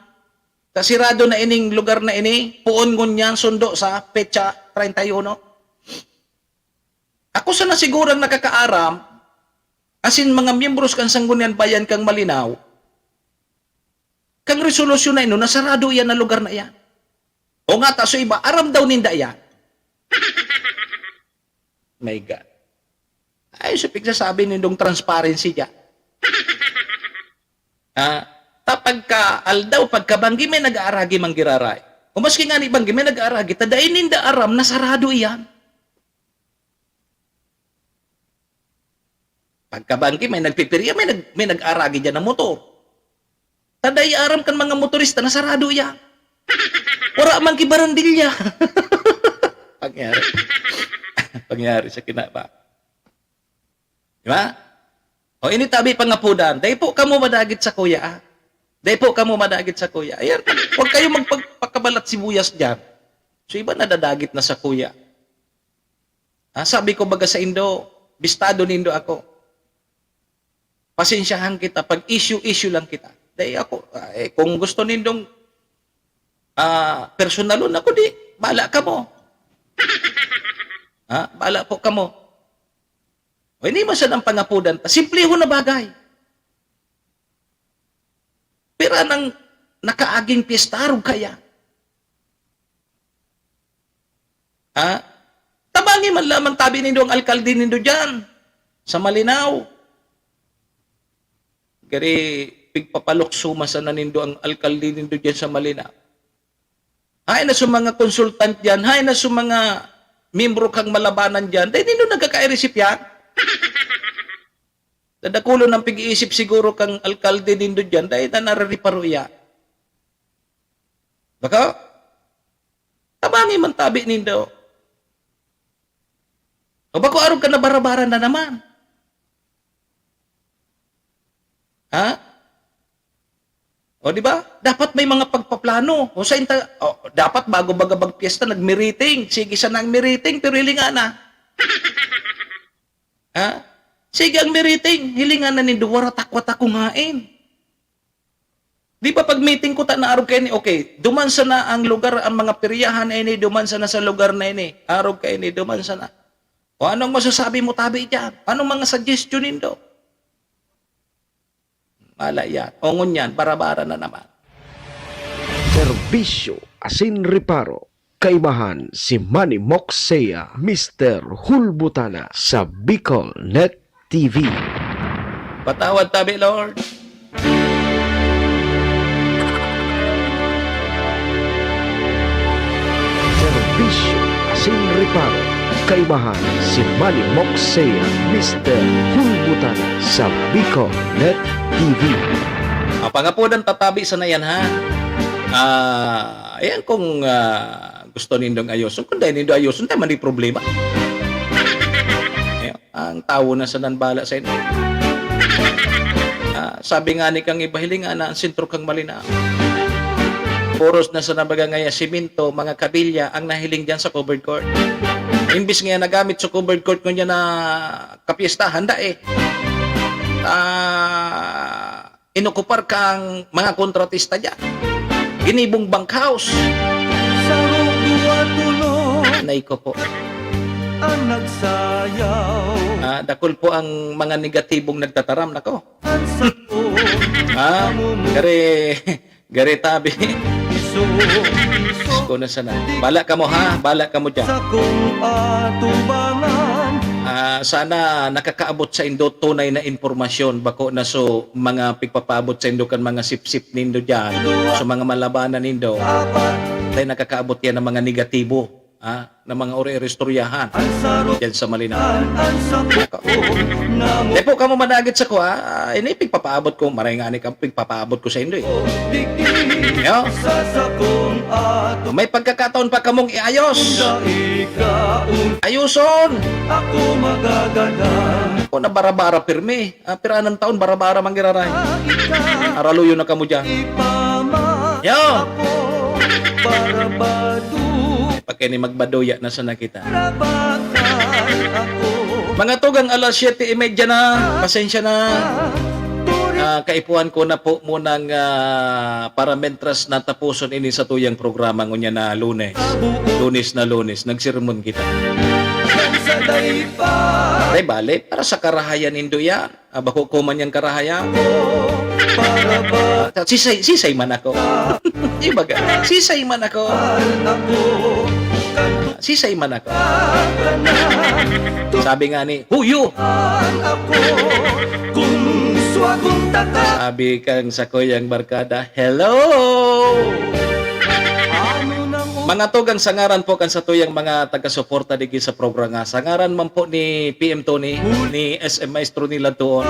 Kasirado na ining lugar na ini. Puon ngunyan sundo sa petsa 31. Ako sana sigurang nakakaaram, asin mga miyembros kang Sangguniang Bayan kang Malinaw, kang resolusyon na ino, nasarado yan na lugar na yan. O nga ta, so iba, aram daw ninda yan. My God. Ay, so pigsasabi nindong transparency dyan. Tapag ka, aldaw, pagkabanggi may nag-aaragi manggiraray. O maski nga ni banggi may nag-aaragi, tadain ninda aram, nasarado yan. Pagkabanggi may nagpipirya, may nag-aaragi dyan ng motor. Taday aram kan mga motorista na sarado yan. Wala man kibarandilya. Pangyari sa kinaba. Diba? O ini tabi pangapudan. Dahil po kamo madagit sa kuya. Dahil po kamo madagit sa kuya. Ayan, huwag kayo magpagpakabalat sibuyas dyan. So iba nadadagit na sa kuya. Sabi ko baga sa Indo, bistado nindo ako. Pasensyahan kita, pag issue lang kita. Dahil ako, kung gusto nindong personalon ako, di, bala ka mo. Bala po ka mo. O hindi mo siya ng pangapudan. Simpliho na bagay. Pero nang nakaaging piyestarog kaya. Tabangi man lamang tabi nindo ang alkalde nindo dyan. Sa Malinaw. Kari pigpapaloksuma sa nanindo ang alkalde nindo dyan sa Malinaw. Hay na sa mga konsultant dyan, hay na sa mga membro kang malabanan dyan, dahil nindo nagkaka-receive yan. Dadakulo ng pag-iisip siguro kang alkalde nindo dyan, dahil na narariparo yan. Baka, tabangi man tabi nindo. O bako arog ka na barabaran na naman. O di ba? Dapat may mga pagpaplano. O sa dapat bago bagabag piyesta nagmiriting. Sige sa nang miriting pero hilingan na. Sige ang miriting, hilingan na ni duwara takwat ako ngain. Di ba pag meeting ko ta na arog kayo ni, okay, duman sa na ang lugar, ang mga peryahan na ini, duman sa na sa lugar na ini, arog kayo ni, duman sa na. O anong masasabi mo tabi dyan? Anong mga suggestion nindo? Mala yan. O ngunyan, barabara na naman. Serbisyo asin reparo. Kaibahan si Manny Moxea, Mr. Hulbutana sa Bicol Net TV. Patawad tabi, Lord. Serbisyo asin reparo. Kaibahan si Manny Moxea, Mr. Hulbutan sa Bicol Net TV. Pangapunan tatabi sa na yan, ha? Ayan kung gusto nindong ayoson. Kung dahil nindo ayoson, tayo man di problema. Ayan, ang tao na sa nanbala sa inyo. Sabi nga ni kang ibahiling na ang sentro kang malina. Puros na sa nabaga ngaya simento, mga kabilya ang nahiling dyan sa covered court. Imbis nga nagamit sa covered court ko niya na kapiesta, handa inokupar kang mga kontratista dyan. Ginibong bankhouse. Sa dua tulong Nay ko po. ang nagsayaw. Dakol po ang mga negatibong nagtataram. Nako. Ang sakot Gari tabi. iso Ko na sana. Bala ka mo, ha? Bala ka mo dyan. sa kong atubangan. Sana nakakaabot sa indo tunay na impormasyon bako na so mga pigpapaabot sa indo kan mga sip-sip nindo dyan, so mga malabanan nindo, tayo nakakaabot yan ng mga negatibo, ng mga ori-istoryahan dyan sa Malinaw. Ang sakot na mo Di po ka mo managit sa ko, ini pigpapaabot ko, maray nga ni ka pigpapaabot ko sa indo digdig Yo. sa sakong atubangan. May pagkakataon pa kamong iayos. Ikaw Ayuson! ako magaganda. Ako na bara-bara pirmi. Piranan taon, bara-bara manggiraray. Ikaw Araluyo na kamo dyan. ipama Yo! ako para badu. Pagka ni magbadoya na sa nakita. Rabatan ako. Mga tugang alas 7:30 na. Pasensya na. Kaipuan ko na po munang para mentras natapuson ini sa tuyang programa ngunya na Lunes. Lunes. Nagsermon kita. Sa daypa Ay bale, para sa karahayan indo yan. Bako ko man yung karahayan. para batan Sisay man ako. Ibaga, sisay man ako. ako. Sisay man ako. Kana Sabi nga ni, huyo! ako kung swagong taka. Sabi kang sa kuyang barkada, hello! Ano nang Mga tugang sangaran po kan sa tuyang mga taga-suporta digi sa programa. Sangaran man po ni PM Tony, ni SM Maestro nila doon.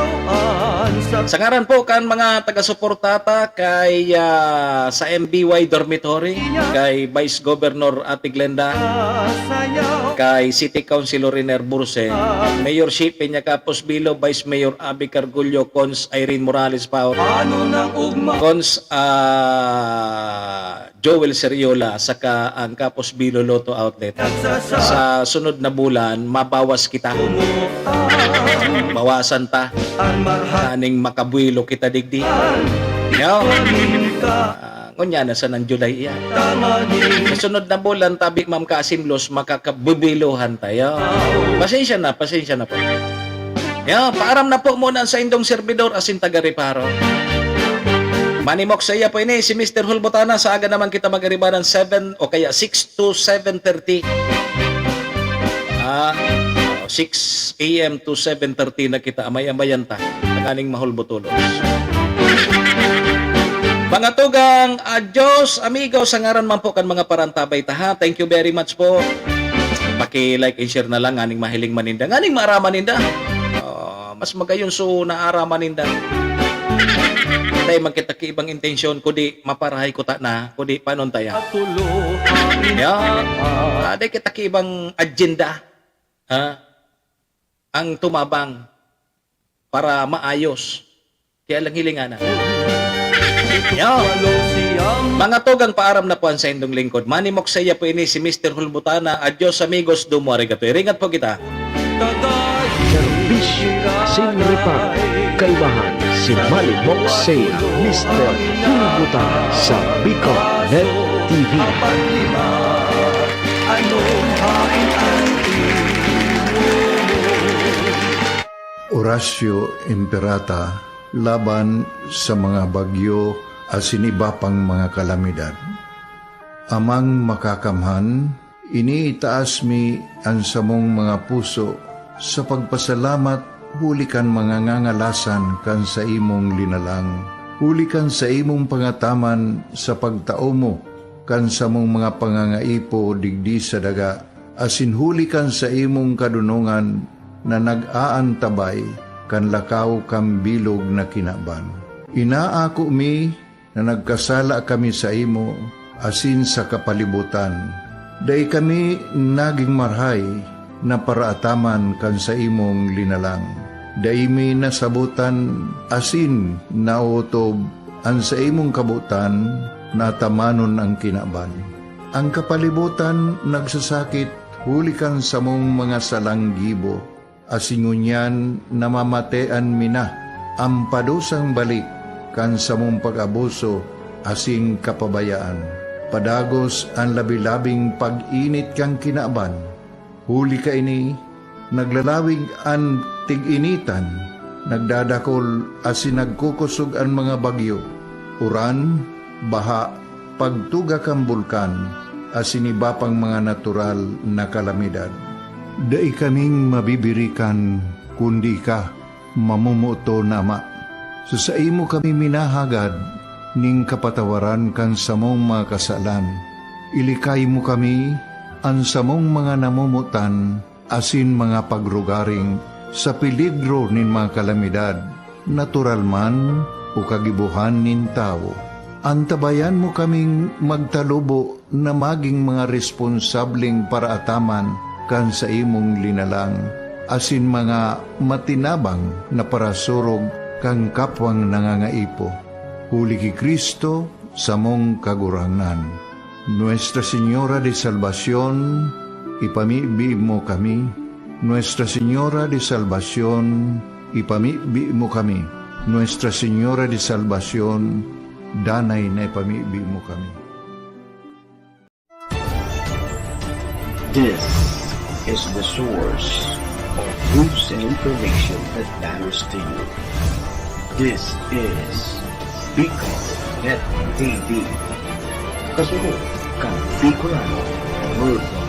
ulan sa Sangaran po kan mga taga-suportata kay sa MBY Dormitory, kay Vice Governor Ate Glenda, sayaw. kay City Councilor Riner Burse, Mayor Ship Peña Capos Bilo, Vice Mayor Abby Cargullo, Cons Irene Morales Pao, Ano nang ugma Cons Joel Seriola, saka ang Capos Bilo Lotto Outlet. Sa sunod na bulan, mabawas kita. Bawasan ta. ang marhat Kaning makabuilo kita digdi. Yo. ka Ngunya na sa ng July yan. tamanin. Sa sunod na bulan, tabi Ma'am Kasimlos, makakabubiluhan tayo. Pasensya na po. Yo, paaram na po muna sa indong servidor asin taga-reparo. Manny Moxea po ini, si Mr. Hulbutana. Sa aga naman kita mag-ariba ng 7 o kaya 6 to 7:30. 6 a.m. to 7:30 na kita. Amay-amayan ta. Naganing mahulbutulos. Mga tugang, adios, amigo. Sangaran man po kan mga parantabay ta, ha. Thank you very much po. Paki-like and share na lang. Nganing mahiling maninda. Nganing maaraman ninda. Mas magayon so naaraman ninda. Tay magkita ki ibang intensyon kudi maparahay ko ta na kudi panon taya. Tuluhan Ya. Ada kita ki ibang agenda. Ang tumabang para maayos. Kaya lang hilingan na. Ya. walo siyang Mga tugang paaram na po ang sa indong lingkod. Manny Moxea po ini si Mr. Hulbutana. Adios amigos, dumo arigato. Ringat po kita. kagay. Serbisyo asin reparo. Kaibahan si Manny Moxea, Mr. Hulbutan sa Bicol Net TV. Panglima, anong hain ang Horacio Imperata laban sa mga bagyo at siniba pang mga kalamidad. Amang makakamhan, iniitaas mi ang samong mga puso sa pagpasalamat huli kan mga ngangalasan kan sa imong linalang. Huli kan sa imong pangataman sa pagtao mo, kan sa mong mga pangangaipo digdi sa daga, asin huli kan sa imong kadunungan na nag-aantabay kan lakaw kam bilog na kinaban. Inaako mi na nagkasala kami sa imo, asin sa kapalibutan. Day kami naging marhay na paraataman kan sa imong linalang. Day mi nasabutan asin nautob an sa imong kabutan na tamanon ang kinaban. Ang kapalibutan nagsasakit hulikan sa mong mga salanggibo, asin ngunyan namamatean mina ang padusang balik kan sa mong pag-abuso asing kapabayaan. Padagos ang labi-labing pag-init kang kinaban. Huli ka ini, naglalawig ang tig-initan, nagdadakol asin nagkukusog ang mga bagyo. Uran, baha, pagtuga kang bulkan, asin iba pang mga natural na kalamidad. Dai kaming mabibirikan, kundi ka, mamumuto na ama. So sa imo kami minahagad, ning kapatawaran kan sa mong mga kasalan. Ilikay mo kami, ang sa mong mga namumutan, asin mga pagrugaring, sa peligro nin mga kalamidad, natural man o kagibuhan nin tao. Antabayan mo kaming magtalubo na maging mga responsableng paraataman kan sa imong linalang, asin mga matinabang na parasurog kang kapwang nangangaipo. Huli ki Kristo sa mong kagurangan. Nuestra Señora de Salvación, ipamibi mo kami. Nuestra Señora de Salvación, ipamibi mo kami. Nuestra Señora de Salvación, danay na ipamibi mo kami. This is the source of news and information that matters to you. This is Bicol Net TV. Kasunod kang Bicolano Worldwide.